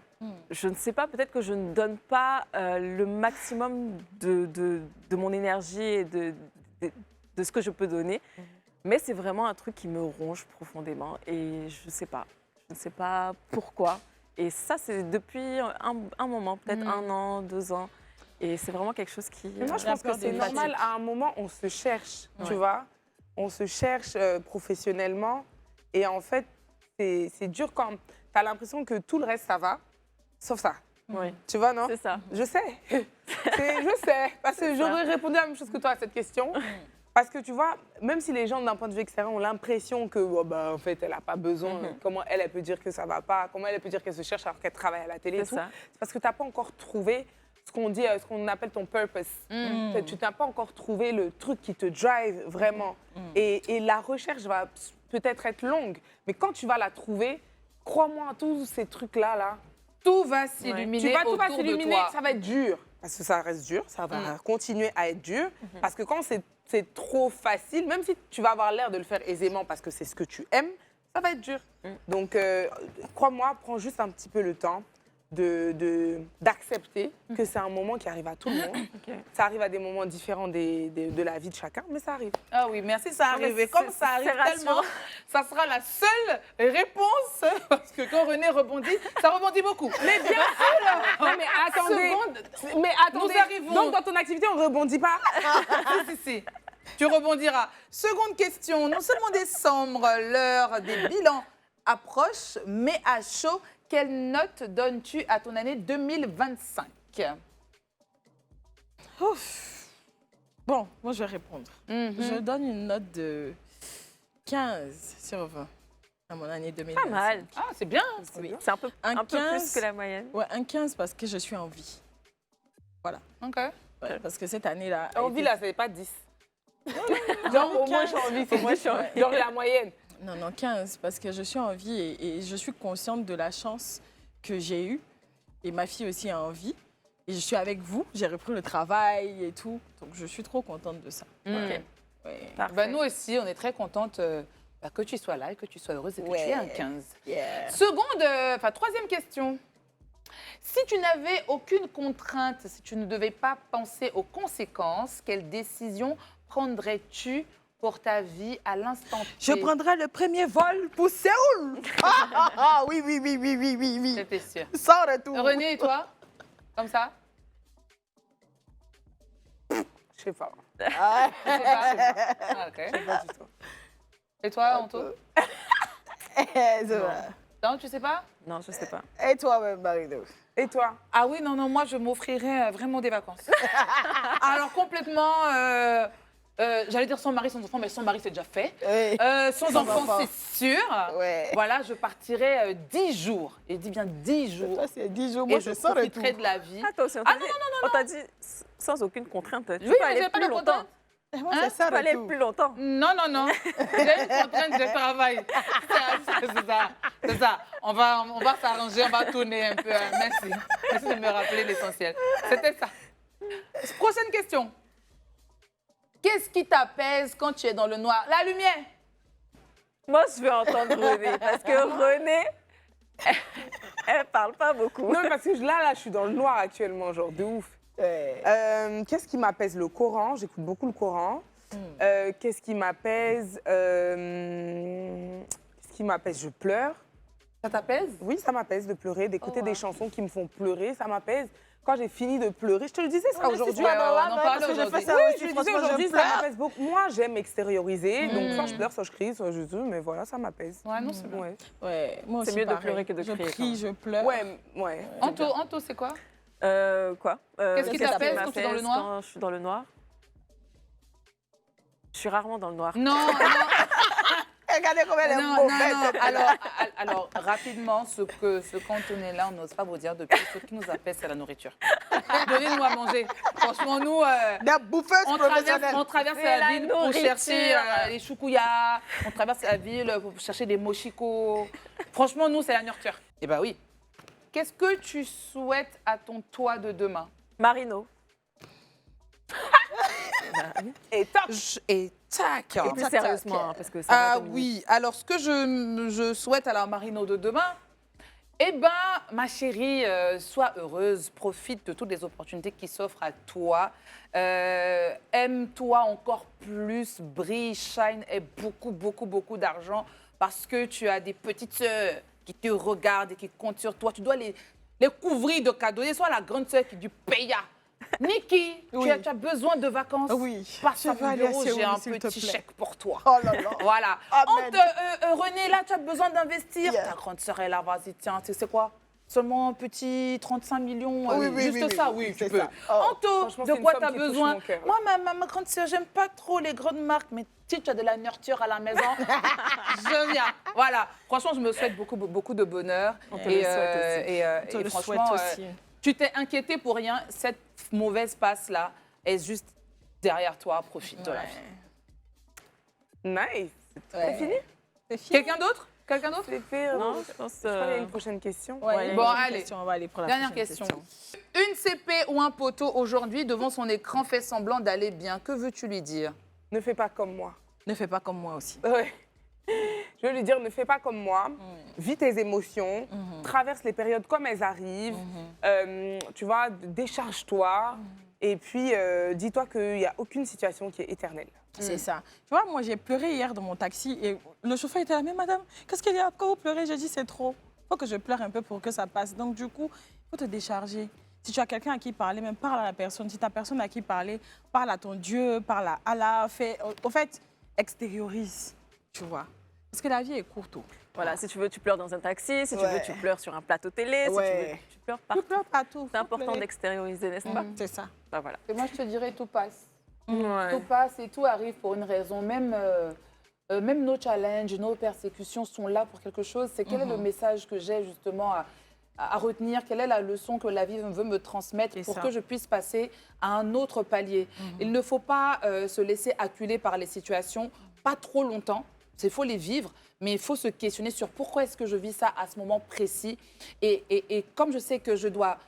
Speaker 1: Je ne sais pas, peut-être que je ne donne pas le maximum de mon énergie et de ce que je peux donner. Mais c'est vraiment un truc qui me ronge profondément et je ne sais pas. Je ne sais pas pourquoi. Et ça, c'est depuis un moment, peut-être 1 an, 2 ans. Et c'est vraiment quelque chose qui...
Speaker 5: Mais moi, je pense que c'est normal. À un moment, on se cherche, tu vois. On se cherche professionnellement. Et en fait, c'est dur quand tu as l'impression que tout le reste, ça va, sauf ça.
Speaker 1: Oui.
Speaker 5: Tu vois, non?
Speaker 1: C'est ça.
Speaker 5: Je sais. Je sais. Parce que j'aurais répondu la même chose que toi à cette question. Parce que tu vois, même si les gens, d'un point de vue extérieur, ont l'impression que, en fait, elle n'a pas besoin, comment elle peut dire que ça ne va pas, comment elle peut dire qu'elle se cherche alors qu'elle travaille à la télé et tout. C'est parce que tu n'as pas encore trouvé ce qu'on appelle ton purpose. Tu n'as pas encore trouvé le truc qui te drive vraiment. Et la recherche va peut-être être longue, mais quand tu vas la trouver, crois-moi, tous ces trucs-là,
Speaker 3: tout va s'illuminer
Speaker 5: tout va
Speaker 3: autour de
Speaker 5: s'illuminer,
Speaker 3: toi.
Speaker 5: ça va être dur. Parce que ça reste dur, ça va continuer à être dur. Parce que quand c'est trop facile, même si tu vas avoir l'air de le faire aisément parce que c'est ce que tu aimes, ça va être dur. Donc, crois-moi, prends juste un petit peu le temps d'accepter que c'est un moment qui arrive à tout le monde. Ça arrive à des moments différents de la vie de chacun, mais ça arrive.
Speaker 3: Ah oui, merci, ça arrive. Et comme ça arrive tellement, ça sera la seule réponse. Parce que quand René rebondit, ça rebondit beaucoup.
Speaker 5: Mais bien sûr. Non, mais attendez.
Speaker 3: Nous arrivons.
Speaker 5: Donc, dans ton activité, on ne rebondit pas?
Speaker 3: Si. Tu rebondiras. Seconde question. Nous sommes en décembre. L'heure des bilans approche, mais à chaud. Quelle note donnes-tu à ton année 2025?
Speaker 4: Ouf. Bon, moi, je vais répondre. Je donne une note de 15 sur 20 à mon année 2025.
Speaker 1: Pas mal.
Speaker 3: Ah, c'est bien.
Speaker 1: Oui. C'est un peu plus que la moyenne.
Speaker 4: Ouais, un 15 parce que je suis en vie. Voilà.
Speaker 3: OK.
Speaker 4: Ouais, parce que cette année-là...
Speaker 5: En vie, là, c'est pas 10.
Speaker 4: Genre,
Speaker 5: au moins, je suis en vie, c'est moi, je suis en vie. Genre la moyenne.
Speaker 4: Non, 15, parce que je suis en vie et je suis consciente de la chance que j'ai eue. Et ma fille aussi a envie. Et je suis avec vous, j'ai repris le travail et tout. Donc, je suis trop contente de ça.
Speaker 1: OK.
Speaker 4: Ouais.
Speaker 3: Ben, nous aussi, on est très contente que tu sois là et que tu sois heureuse et que tu aies un 15.
Speaker 4: Yeah.
Speaker 3: Troisième question. Si tu n'avais aucune contrainte, si tu ne devais pas penser aux conséquences, quelle décision prendrais-tu pour ta vie à l'instant T?
Speaker 2: Je prendrai le premier vol pour Séoul. Oui.
Speaker 3: J'étais sûre.
Speaker 2: Sans retour.
Speaker 3: René, et toi? Comme ça?
Speaker 5: Je sais pas.
Speaker 3: Je sais pas. Ah, OK. Et toi, Anto? Non, tu sais pas?
Speaker 1: Non, je sais pas.
Speaker 2: Et toi-même, Marino?
Speaker 5: Et toi?
Speaker 3: Ah oui, non, moi, je m'offrirais vraiment des vacances. Alors, complètement... j'allais dire son mari, son enfant, mais son mari, c'est déjà fait.
Speaker 2: Oui.
Speaker 3: Son enfant, c'est sûr.
Speaker 2: Ouais.
Speaker 3: Voilà, je partirai 10 jours. Et dis bien 10 jours.
Speaker 2: Ça, c'est 10 jours. Moi,
Speaker 3: Et je
Speaker 2: sans retour.
Speaker 3: profiterai de la vie.
Speaker 1: Ah, toi aussi, on t'a dit sans aucune contrainte. Tu
Speaker 3: Oui,
Speaker 1: peux
Speaker 3: mais
Speaker 1: aller
Speaker 3: j'ai pas
Speaker 1: plus
Speaker 3: de
Speaker 1: longtemps.
Speaker 3: contrainte.
Speaker 2: Moi, c'est ça,
Speaker 1: Tu peux aller
Speaker 2: retour.
Speaker 1: plus longtemps.
Speaker 3: Non. J'ai une contrainte de travail. C'est ça. On va s'arranger, on va tourner un peu. Merci. Merci de me rappeler l'essentiel. C'était ça. Prochaine question. Qu'est-ce qui t'apaise quand tu es dans le noir? La lumière.
Speaker 1: Moi, je veux entendre René, parce que René, elle parle pas beaucoup.
Speaker 5: Non, parce que là, je suis dans le noir actuellement, genre de ouf. Qu'est-ce qui m'apaise? Le Coran, j'écoute beaucoup le Coran. Qu'est-ce qui m'apaise? Je pleure.
Speaker 3: Ça t'apaise?
Speaker 5: Oui, ça m'apaise de pleurer, d'écouter des chansons qui me font pleurer, ça m'apaise. Quand j'ai fini de pleurer, je te le disais ça aujourd'hui.
Speaker 3: on en parle
Speaker 2: parce que je fais
Speaker 3: aujourd'hui.
Speaker 2: ça
Speaker 5: Oui,
Speaker 2: aussi,
Speaker 5: je le disais
Speaker 2: franchement,
Speaker 5: aujourd'hui,
Speaker 2: je
Speaker 5: ça
Speaker 2: pleure.
Speaker 5: m'apaise beaucoup. Moi, j'aime extérioriser, donc soit je pleure, soit je crie, soit je dis, mais voilà, ça m'apaise.
Speaker 3: Ouais, non, c'est bon.
Speaker 5: Ouais.
Speaker 4: Ouais, moi aussi,
Speaker 1: C'est mieux de
Speaker 4: pareil.
Speaker 1: pleurer que de crier,
Speaker 4: Je
Speaker 1: quand
Speaker 4: crie,
Speaker 1: même.
Speaker 4: je pleure.
Speaker 5: Ouais.
Speaker 3: Anto, c'est quoi?
Speaker 1: Quoi?
Speaker 3: Qu'est-ce qui t'apaise quand tu es dans le noir?
Speaker 1: Quand je suis dans le noir? Je suis rarement dans le noir.
Speaker 3: Non.
Speaker 2: Regardez comment elle est mauvaise.
Speaker 3: Alors, rapidement, ce qu'on-là, on n'ose pas vous dire depuis. Ce qui nous apaise, c'est la nourriture. Donnez-nous à manger. Franchement, nous,
Speaker 2: Des bouffeuses professionnelles.
Speaker 3: on traverse
Speaker 1: C'est
Speaker 3: la
Speaker 1: la
Speaker 3: ville pour
Speaker 1: nourriture.
Speaker 3: chercher les choukouya. On traverse la ville pour chercher des mochikos. Franchement, nous, c'est la nourriture. Eh ben oui. Qu'est-ce que tu souhaites à ton toi de demain?
Speaker 1: Marino.
Speaker 5: Et top.
Speaker 3: Et tac.
Speaker 1: Et plus sérieusement, hein, parce que ça va
Speaker 3: Ah
Speaker 1: comme-
Speaker 3: oui, alors ce que je souhaite à la Marino de demain, Eh ben, ma chérie, sois heureuse, profite de toutes les opportunités qui s'offrent à toi. Aime-toi encore plus, brille, shine, et beaucoup, beaucoup, beaucoup d'argent parce que tu as des petites sœurs qui te regardent et qui comptent sur toi. Tu dois les couvrir de cadeaux. Sois la grande sœur qui du paya. Nikki,
Speaker 2: Oui.
Speaker 3: tu as besoin de vacances.
Speaker 2: Oui.
Speaker 3: Passe à
Speaker 2: Je veux
Speaker 3: mon
Speaker 2: aller à
Speaker 3: bureau,
Speaker 2: Séoul,
Speaker 3: j'ai un
Speaker 2: s'il te
Speaker 3: petit
Speaker 2: plaît.
Speaker 3: chèque pour toi.
Speaker 2: Oh là là.
Speaker 3: Voilà.
Speaker 2: Amen.
Speaker 3: René, là, tu as besoin d'investir.
Speaker 2: Yeah.
Speaker 3: Ta grande sœur est là, vas-y, tiens, tu sais quoi? Seulement un petit 35 millions.
Speaker 2: Oui, oui,
Speaker 3: juste
Speaker 2: oui,
Speaker 3: ça,
Speaker 2: oui,
Speaker 3: oui,
Speaker 2: c'est
Speaker 3: tu peux.
Speaker 2: ça. Oh.
Speaker 3: Anto,
Speaker 5: Franchement,
Speaker 3: de
Speaker 5: c'est une
Speaker 3: quoi
Speaker 5: somme
Speaker 3: tu as
Speaker 5: qui touche
Speaker 3: besoin?
Speaker 5: mon cœur.
Speaker 3: Moi, ma grande sœur, j'aime pas trop les grandes marques, mais si tu as de la nurture à la maison, je viens. Voilà. Franchement, je me souhaite beaucoup, beaucoup de bonheur.
Speaker 1: On te le souhaite aussi.
Speaker 3: Et
Speaker 2: On te le
Speaker 3: franchement,
Speaker 2: souhaite aussi.
Speaker 3: tu t'es inquiété pour rien. Cette mauvaise passe-là est juste derrière toi. Profite de la vie.
Speaker 5: Nice.
Speaker 2: Ouais.
Speaker 5: C'est fini?
Speaker 3: Quelqu'un d'autre? Quelqu'un d'autre?
Speaker 5: C'est fait.
Speaker 1: Non, je pense.
Speaker 5: Je crois qu'il y a une prochaine question.
Speaker 2: Ouais,
Speaker 3: Bon,
Speaker 2: prochaine
Speaker 3: allez.
Speaker 2: question, on va aller pour la
Speaker 3: Dernière
Speaker 2: prochaine
Speaker 3: question. Une CP ou un poteau aujourd'hui devant son écran fait semblant d'aller bien. Que veux-tu lui dire?
Speaker 5: Ne fais pas comme moi.
Speaker 2: Ne fais pas comme moi aussi.
Speaker 5: Ouais. Je veux lui dire, ne fais pas comme moi. Vis tes émotions. Traverse les périodes comme elles arrivent. Tu vois, décharge-toi. Et puis, dis-toi qu'il n'y a aucune situation qui est éternelle.
Speaker 2: C'est ça. Tu vois, moi, j'ai pleuré hier dans mon taxi et le chauffeur était là, mais madame, qu'est-ce qu'il y a? Pourquoi vous pleurez? J'ai dit, c'est trop. Il faut que je pleure un peu pour que ça passe. Donc, du coup, il faut te décharger. Si tu as quelqu'un à qui parler, même parle à la personne. Si tu n'as personne à qui parler, parle à ton Dieu, parle à Allah. Au fait, extériorise, tu vois. Parce que la vie est courte.
Speaker 1: Voilà, si tu veux, tu pleures dans un taxi. Si tu
Speaker 2: Ouais.
Speaker 1: veux, tu pleures sur un plateau télé. Si tu
Speaker 2: Ouais.
Speaker 1: veux, tu pleures
Speaker 2: Tu
Speaker 1: partout.
Speaker 2: pleures partout.
Speaker 1: C'est important d'extérioriser, n'est-ce pas?
Speaker 2: C'est ça.
Speaker 1: Bah, voilà.
Speaker 3: Et moi, je te dirais, tout passe.
Speaker 5: Ouais.
Speaker 3: Tout passe et tout arrive pour une raison. Même nos challenges, nos persécutions sont là pour quelque chose. C'est quel est le message que j'ai justement à retenir? Quelle est la leçon que la vie veut me transmettre
Speaker 2: C'est
Speaker 3: pour
Speaker 2: ça.
Speaker 3: que je puisse passer à un autre palier? Il ne faut pas se laisser acculer par les situations, pas trop longtemps. Il faut les vivre, mais il faut se questionner sur pourquoi est-ce que je vis ça à ce moment précis. Et comme je sais que je dois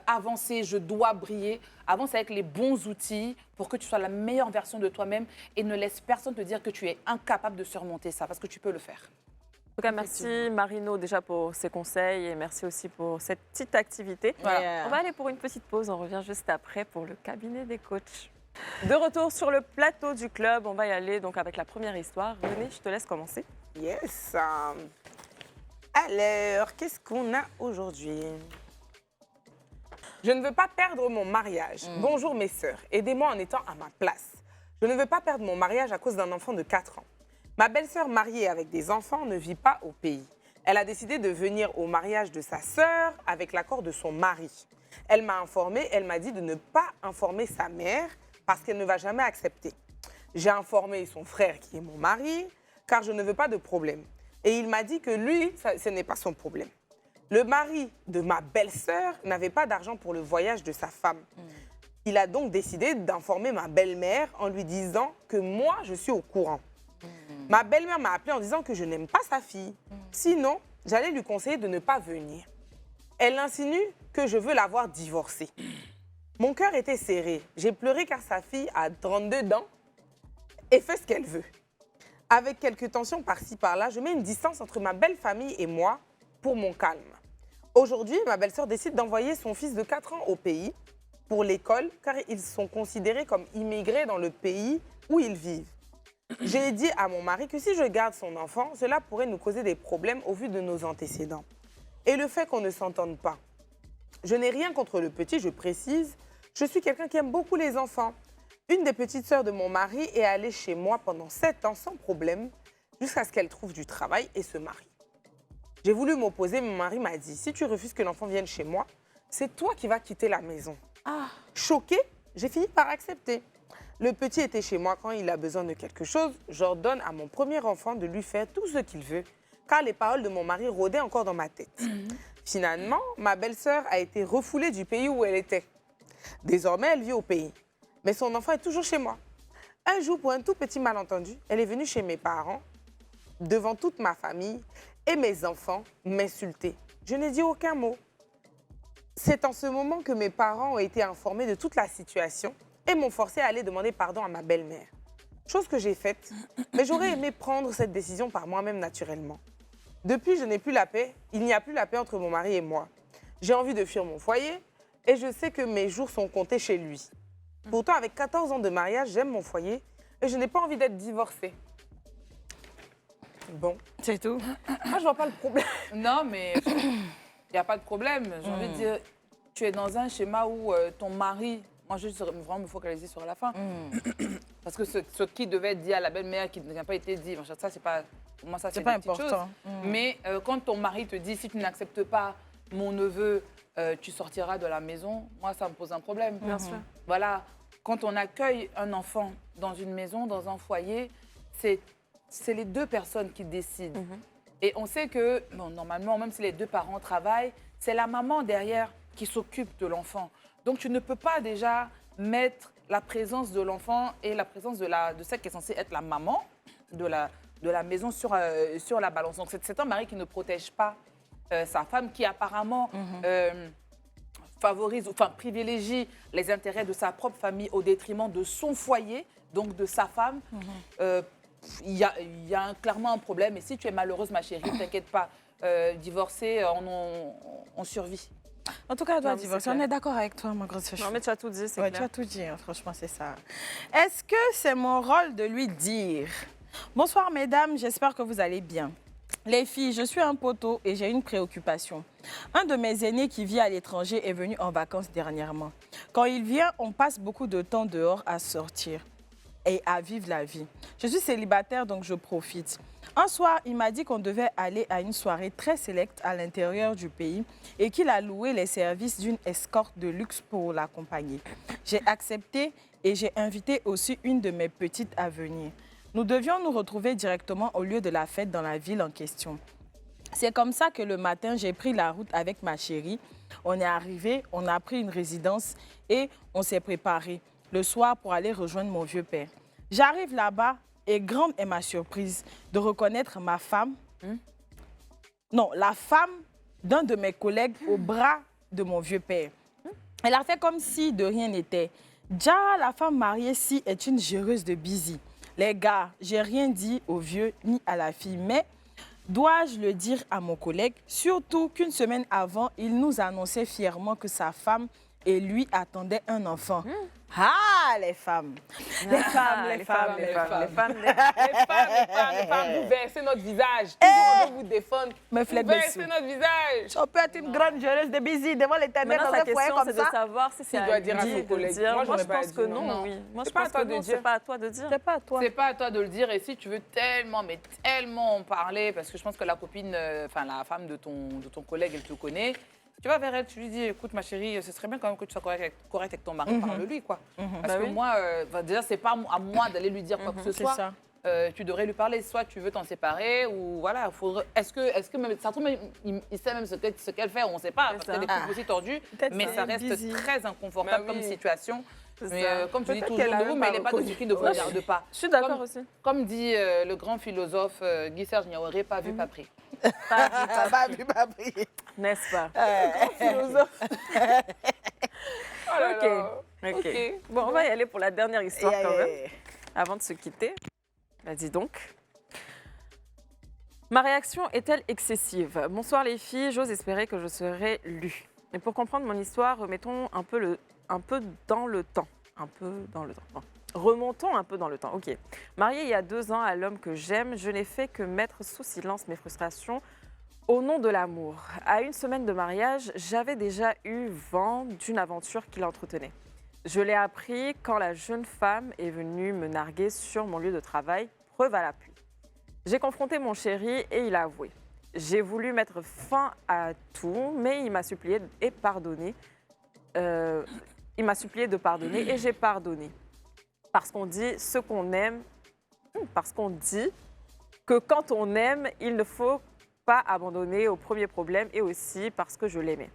Speaker 3: avancer, je dois briller, avance avec les bons outils pour que tu sois la meilleure version de toi-même et ne laisse personne te dire que tu es incapable de surmonter ça, parce que tu peux le faire.
Speaker 1: En tout cas, merci Marino déjà pour ses conseils et merci aussi pour cette petite activité.
Speaker 2: Voilà.
Speaker 1: On va aller pour une petite pause, on revient juste après pour le cabinet des coachs. De retour sur le plateau du club, on va y aller donc avec la première histoire. René, je te laisse commencer.
Speaker 5: Yes. Alors, qu'est-ce qu'on a aujourd'hui? Je ne veux pas perdre mon mariage. Bonjour mes sœurs, aidez-moi en étant à ma place. Je ne veux pas perdre mon mariage à cause d'un enfant de 4 ans. Ma belle-sœur mariée avec des enfants ne vit pas au pays. Elle a décidé de venir au mariage de sa sœur avec l'accord de son mari. Elle m'a informée, elle m'a dit de ne pas informer sa mère parce qu'elle ne va jamais accepter. J'ai informé son frère qui est mon mari car je ne veux pas de problème. Et il m'a dit que lui, ce n'est pas son problème. Le mari de ma belle-sœur n'avait pas d'argent pour le voyage de sa femme. Il a donc décidé d'informer ma belle-mère en lui disant que moi, je suis au courant. Ma belle-mère m'a appelé en disant que je n'aime pas sa fille. Sinon, j'allais lui conseiller de ne pas venir. Elle insinue que je veux l'avoir divorcée. Mon cœur était serré. J'ai pleuré car sa fille a 32 dents et fait ce qu'elle veut. Avec quelques tensions par-ci, par-là, je mets une distance entre ma belle famille et moi pour mon calme. Aujourd'hui, ma belle-sœur décide d'envoyer son fils de 4 ans au pays pour l'école car ils sont considérés comme immigrés dans le pays où ils vivent. J'ai dit à mon mari que si je garde son enfant, cela pourrait nous causer des problèmes au vu de nos antécédents. Et le fait qu'on ne s'entende pas. Je n'ai rien contre le petit, je précise. Je suis quelqu'un qui aime beaucoup les enfants. Une des petites sœurs de mon mari est allée chez moi pendant 7 ans sans problème, jusqu'à ce qu'elle trouve du travail et se marie. J'ai voulu m'opposer, mon mari m'a dit, si tu refuses que l'enfant vienne chez moi, c'est toi qui vas quitter la maison. Choquée, j'ai fini par accepter. Le petit était chez moi quand il a besoin de quelque chose. J'ordonne à mon premier enfant de lui faire tout ce qu'il veut, car les paroles de mon mari rôdaient encore dans ma tête. Finalement, ma belle-sœur a été refoulée du pays où elle était. Désormais, elle vit au pays. Mais son enfant est toujours chez moi. Un jour, pour un tout petit malentendu, elle est venue chez mes parents, devant toute ma famille, et mes enfants m'insulter. Je n'ai dit aucun mot. C'est en ce moment que mes parents ont été informés de toute la situation et m'ont forcé à aller demander pardon à ma belle-mère. Chose que j'ai faite, mais j'aurais aimé prendre cette décision par moi-même naturellement. Depuis, je n'ai plus la paix. Il n'y a plus la paix entre mon mari et moi. J'ai envie de fuir mon foyer et je sais que mes jours sont comptés chez lui. Pourtant, avec 14 ans de mariage, j'aime mon foyer et je n'ai pas envie d'être divorcée. Bon.
Speaker 4: C'est tout.
Speaker 5: Moi, je vois pas le problème.
Speaker 3: Non, mais il n'y a pas de problème. J'ai envie de dire, tu es dans un schéma où ton mari... Moi, je vais vraiment me focaliser sur la fin. Parce que ce qui devait être dit à la belle-mère, qui n'a pas été dit, ça, c'est pas... Pour moi, ça, c'est
Speaker 2: pas
Speaker 3: des petites
Speaker 2: important.
Speaker 3: choses. Mais quand ton mari te dit, si tu n'acceptes pas mon neveu, tu sortiras de la maison, moi, ça me pose un problème.
Speaker 1: Bien sûr.
Speaker 3: Voilà. Quand on accueille un enfant dans une maison, dans un foyer, c'est les deux personnes qui décident. Et on sait que, bon, normalement, même si les deux parents travaillent, c'est la maman derrière qui s'occupe de l'enfant. Donc, tu ne peux pas déjà mettre la présence de l'enfant et la présence de celle qui est censée être la maman de la maison sur la balance. Donc, c'est un mari qui ne protège pas sa femme, qui apparemment favorise, enfin privilégie les intérêts de sa propre famille au détriment de son foyer, donc de sa femme. Il y a clairement un problème. Et si tu es malheureuse, ma chérie, ne t'inquiète pas. Divorcer, on survit.
Speaker 2: En tout cas, elle doit
Speaker 1: Non, mais
Speaker 2: divorcer.
Speaker 1: c'est
Speaker 2: On
Speaker 1: clair.
Speaker 2: est d'accord avec toi, ma grosse fille.
Speaker 1: Non, mais tu as tout dit, c'est
Speaker 2: Ouais,
Speaker 1: clair.
Speaker 2: tu as tout dit, hein, franchement, c'est ça. Est-ce que c'est mon rôle de lui dire? Bonsoir, mesdames, j'espère que vous allez bien. Les filles, je suis un poteau et j'ai une préoccupation. Un de mes aînés qui vit à l'étranger est venu en vacances dernièrement. Quand il vient, on passe beaucoup de temps dehors à sortir et à vivre la vie. Je suis célibataire, donc je profite. Un soir, il m'a dit qu'on devait aller à une soirée très sélecte à l'intérieur du pays et qu'il a loué les services d'une escorte de luxe pour l'accompagner. J'ai accepté et j'ai invité aussi une de mes petites à venir. Nous devions nous retrouver directement au lieu de la fête dans la ville en question. C'est comme ça que le matin, j'ai pris la route avec ma chérie. On est arrivé, on a pris une résidence et on s'est préparé le soir pour aller rejoindre mon vieux père. J'arrive là-bas et grande est ma surprise de reconnaître ma femme, non, la femme d'un de mes collègues au bras de mon vieux père. Elle a fait comme si de rien n'était. Déjà, la femme mariée ci est une géreuse de busy. Les gars, j'ai rien dit au vieux ni à la fille, mais dois-je le dire à mon collègue? Surtout qu'une semaine avant, il nous annonçait fièrement que sa femme et lui attendaient un enfant. Ah, les femmes! Les femmes, les femmes, les femmes, les femmes.
Speaker 5: Vous versez notre visage. Toujours on veut vous défendre.
Speaker 2: Me
Speaker 5: Vous
Speaker 2: flatte
Speaker 5: versez
Speaker 2: dessus.
Speaker 5: notre visage.
Speaker 2: On peut être une grande géreuse de busy devant l'éternel
Speaker 1: Maintenant,
Speaker 2: dans
Speaker 1: sa
Speaker 2: un foyer
Speaker 1: question,
Speaker 2: comme
Speaker 1: c'est de
Speaker 2: ça.
Speaker 1: savoir si c'est
Speaker 5: Tu dois
Speaker 1: à
Speaker 5: dire à
Speaker 1: lui
Speaker 5: son
Speaker 1: de
Speaker 5: collègue.
Speaker 1: dire.
Speaker 5: Moi,
Speaker 1: Moi, je
Speaker 5: j'aurais pas
Speaker 1: pense
Speaker 5: dit
Speaker 1: que
Speaker 5: non.
Speaker 1: non, oui. Moi, je
Speaker 5: C'est pas
Speaker 1: pense
Speaker 5: à toi
Speaker 1: que
Speaker 5: de
Speaker 1: non,
Speaker 5: dire.
Speaker 1: c'est pas à toi de dire.
Speaker 2: C'est pas à toi.
Speaker 3: C'est pas à toi de le dire. Et si tu veux tellement, mais tellement en parler, parce que je pense que la copine, enfin la femme de ton collègue, elle te connaît. Tu vas vers elle, tu lui dis, écoute ma chérie, ce serait bien quand même que tu sois correct avec ton mari, parle-lui quoi. Parce
Speaker 1: Bah
Speaker 3: que
Speaker 1: oui.
Speaker 3: moi, déjà c'est pas à moi d'aller lui dire quoi que ce
Speaker 2: C'est
Speaker 3: soit.
Speaker 2: ça.
Speaker 3: Tu devrais lui parler, soit tu veux t'en séparer ou voilà. Est-ce que même, ça se trouve même, il sait même ce qu'elle fait, on ne sait pas, parce
Speaker 1: ça.
Speaker 3: qu'elle est des aussi tordue,
Speaker 2: Peut-être
Speaker 3: mais
Speaker 2: ça.
Speaker 3: ça reste
Speaker 2: Busy.
Speaker 3: très inconfortable
Speaker 5: Bah oui.
Speaker 3: comme situation.
Speaker 1: C'est
Speaker 3: Mais
Speaker 1: ça.
Speaker 3: comme tu dis
Speaker 5: Peut-être
Speaker 3: toujours
Speaker 5: qu'elle a
Speaker 3: de vous,
Speaker 5: même
Speaker 3: mais
Speaker 5: pas
Speaker 3: il n'est pas de
Speaker 5: reconnu.
Speaker 3: ce qui ne vous regarde pas.
Speaker 1: Je suis d'accord
Speaker 3: Comme-
Speaker 1: aussi.
Speaker 3: Comme dit le grand philosophe Guy Serge Niaouré, pas vu, pas pris.
Speaker 2: Pas vu, pas pris.
Speaker 1: N'est-ce pas?
Speaker 5: Philosophe. Oh là
Speaker 1: Ok.
Speaker 5: là.
Speaker 1: Ok.
Speaker 5: Ok.
Speaker 1: Bon, on va y aller pour la dernière histoire
Speaker 2: Yeah,
Speaker 1: quand
Speaker 2: yeah,
Speaker 1: même,
Speaker 2: yeah.
Speaker 1: avant de se quitter. Bah, dis donc. Ma réaction est-elle excessive? Bonsoir les filles, j'ose espérer que je serai lue. Et pour comprendre mon histoire, remettons un peu dans le temps. Bon. Remontons un peu dans le temps, ok. Mariée il y a 2 ans à l'homme que j'aime, je n'ai fait que mettre sous silence mes frustrations au nom de l'amour. À 1 semaine de mariage, j'avais déjà eu vent d'une aventure qu'il entretenait. Je l'ai appris quand la jeune femme est venue me narguer sur mon lieu de travail, preuve à l'appui. J'ai confronté mon chéri et il a avoué. J'ai voulu mettre fin à tout, mais il m'a supplié et pardonné. Il m'a supplié de pardonner et j'ai pardonné. Parce qu'on dit ce qu'on aime, parce qu'on dit que quand on aime, il ne faut pas abandonner au premier problème et aussi parce que je l'aimais.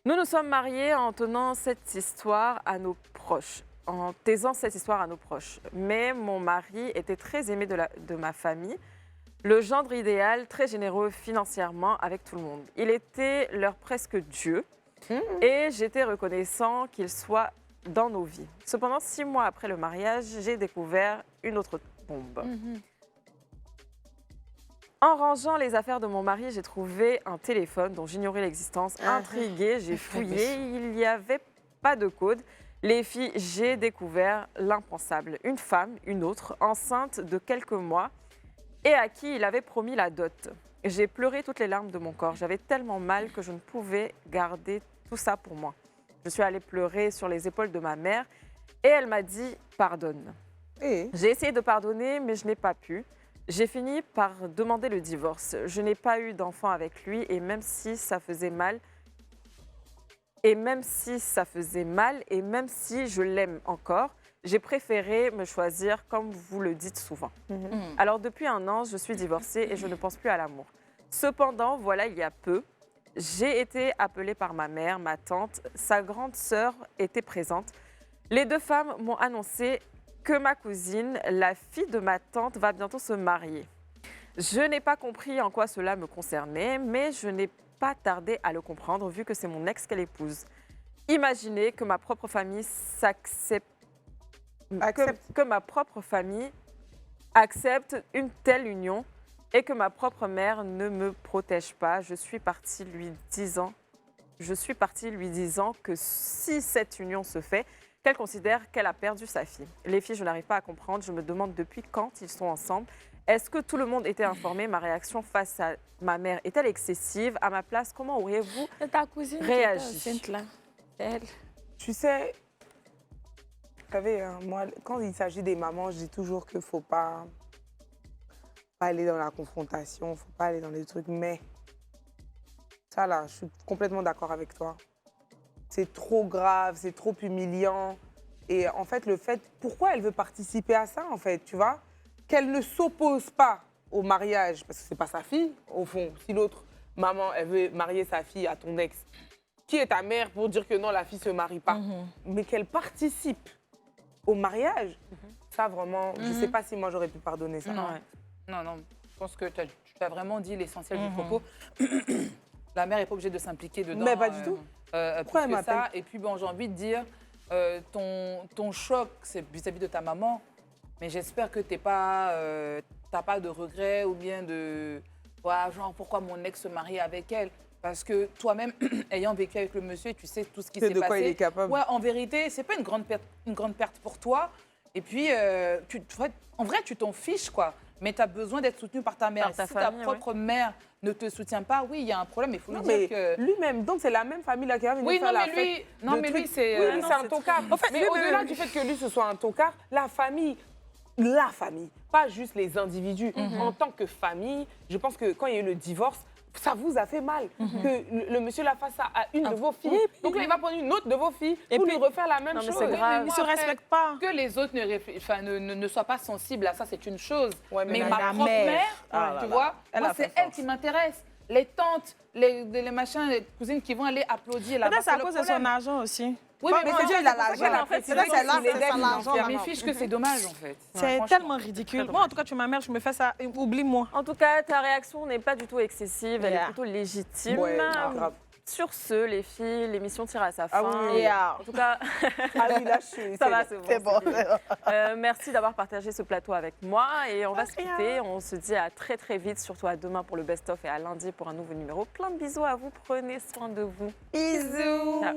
Speaker 1: Nous nous sommes mariés en tenant cette histoire à nos proches, en taisant cette histoire à nos proches. Mais mon mari était très aimé de ma famille, le gendre idéal, très généreux financièrement avec tout le monde. Il était leur presque Dieu et j'étais reconnaissant qu'il soit dans nos vies. Cependant, 6 mois après le mariage, j'ai découvert une autre bombe. En rangeant les affaires de mon mari, j'ai trouvé un téléphone dont j'ignorais l'existence. Intriguée, j'ai fouillé. Il n'y avait pas de code. Les filles, j'ai découvert l'impensable. Une femme, une autre, enceinte de quelques mois et à qui il avait promis la dot. J'ai pleuré toutes les larmes de mon corps. J'avais tellement mal que je ne pouvais garder tout ça pour moi. Je suis allée pleurer sur les épaules de ma mère et elle m'a dit « pardonne ». J'ai essayé de pardonner, mais je n'ai pas pu. J'ai fini par demander le divorce. Je n'ai pas eu d'enfant avec lui et même si ça faisait mal, et même si je l'aime encore, j'ai préféré me choisir comme vous le dites souvent. Alors depuis 1 an, je suis divorcée et je ne pense plus à l'amour. Cependant, voilà, il y a peu, j'ai été appelée par ma mère, ma tante, sa grande sœur était présente. Les 2 femmes m'ont annoncé que ma cousine, la fille de ma tante, va bientôt se marier. Je n'ai pas compris en quoi cela me concernait, mais je n'ai pas tardé à le comprendre vu que c'est mon ex qu'elle épouse. Imaginez que ma propre famille accepte une telle union et que ma propre mère ne me protège pas. Je suis partie lui disant que si cette union se fait, qu'elle considère qu'elle a perdu sa fille. Les filles, je n'arrive pas à comprendre. Je me demande depuis quand ils sont ensemble. Est-ce que tout le monde était informé? Ma réaction face à ma mère est-elle excessive? À ma place, comment auriez-vous réagi?
Speaker 5: Elle. Tu sais, vous savez, moi, quand il s'agit des mamans, je dis toujours qu'il ne faut pas aller dans la confrontation, il ne faut pas aller dans les trucs, mais ça là, je suis complètement d'accord avec toi. C'est trop grave, c'est trop humiliant. Et en fait, pourquoi elle veut participer à ça, en fait, tu vois? Qu'elle ne s'oppose pas au mariage, parce que c'est pas sa fille, au fond. Si l'autre maman, elle veut marier sa fille à ton ex, qui est ta mère pour dire que non, la fille se marie pas? Mais qu'elle participe au mariage, ça vraiment, je sais pas si moi j'aurais pu pardonner ça.
Speaker 3: Non, je pense que tu as vraiment dit l'essentiel du propos. La mère n'est pas obligée de s'impliquer dedans.
Speaker 5: Mais pas du tout.
Speaker 3: Pourquoi elle m'appelle ça? Et puis bon, j'ai envie de dire, ton choc, c'est vis-à-vis de ta maman, mais j'espère que t'as pas de regrets ou bien de... Ouais, genre, pourquoi mon ex se marie avec elle? Parce que toi-même, ayant vécu avec le monsieur, tu sais tout ce qui s'est passé.
Speaker 5: De quoi il est capable.
Speaker 3: Ouais, en vérité, c'est pas une grande perte pour toi. Et puis, en vrai, tu t'en fiches, quoi. Mais tu as besoin d'être soutenu par ta mère. Si ta propre mère ne te soutient pas, oui, il y a un problème, il faut lui dire que...
Speaker 5: Lui-même, donc c'est la même famille là qui a venir faire la fête.
Speaker 3: Non, mais lui, c'est...
Speaker 5: Oui, c'est un tocard. En fait, mais au-delà du fait que lui, ce soit un tocard, la famille, pas juste les individus. En tant que famille, je pense que quand il y a eu le divorce, ça vous a fait mal que le monsieur la fasse ça à une de vos filles. Donc là, il va prendre une autre de vos filles pour lui refaire la même chose.
Speaker 2: C'est grave. Ils ne se respectent pas.
Speaker 3: Que les autres ne soient pas sensibles à ça, c'est une chose.
Speaker 2: Ouais,
Speaker 3: mais ma propre mère, tu vois, moi, c'est elle qui m'intéresse. Les tantes, les machins, les cousines qui vont aller applaudir là-bas.
Speaker 2: Peut-être c'est à cause de son argent aussi.
Speaker 3: Oui, mais
Speaker 2: c'est Dieu, il a l'argent. En fait, c'est l'argent.
Speaker 3: Il me fiche que c'est dommage, en fait.
Speaker 2: C'est tellement ridicule. Moi, en tout cas, tu es ma mère, je me fais ça. Oublie-moi.
Speaker 1: En tout cas, ta réaction n'est pas du tout excessive, elle est plutôt légitime.
Speaker 5: Ouais, grave.
Speaker 1: Sur ce, les filles, l'émission tire à sa fin.
Speaker 2: Ah
Speaker 1: En tout cas,
Speaker 5: là, ça
Speaker 1: va,
Speaker 2: c'est bon.
Speaker 1: Merci d'avoir partagé ce plateau avec moi et on va se quitter. On se dit à très très vite, surtout à demain pour le best-of et à lundi pour un nouveau numéro. Plein de bisous à vous, prenez soin de vous.
Speaker 2: Bisous.
Speaker 1: Ciao.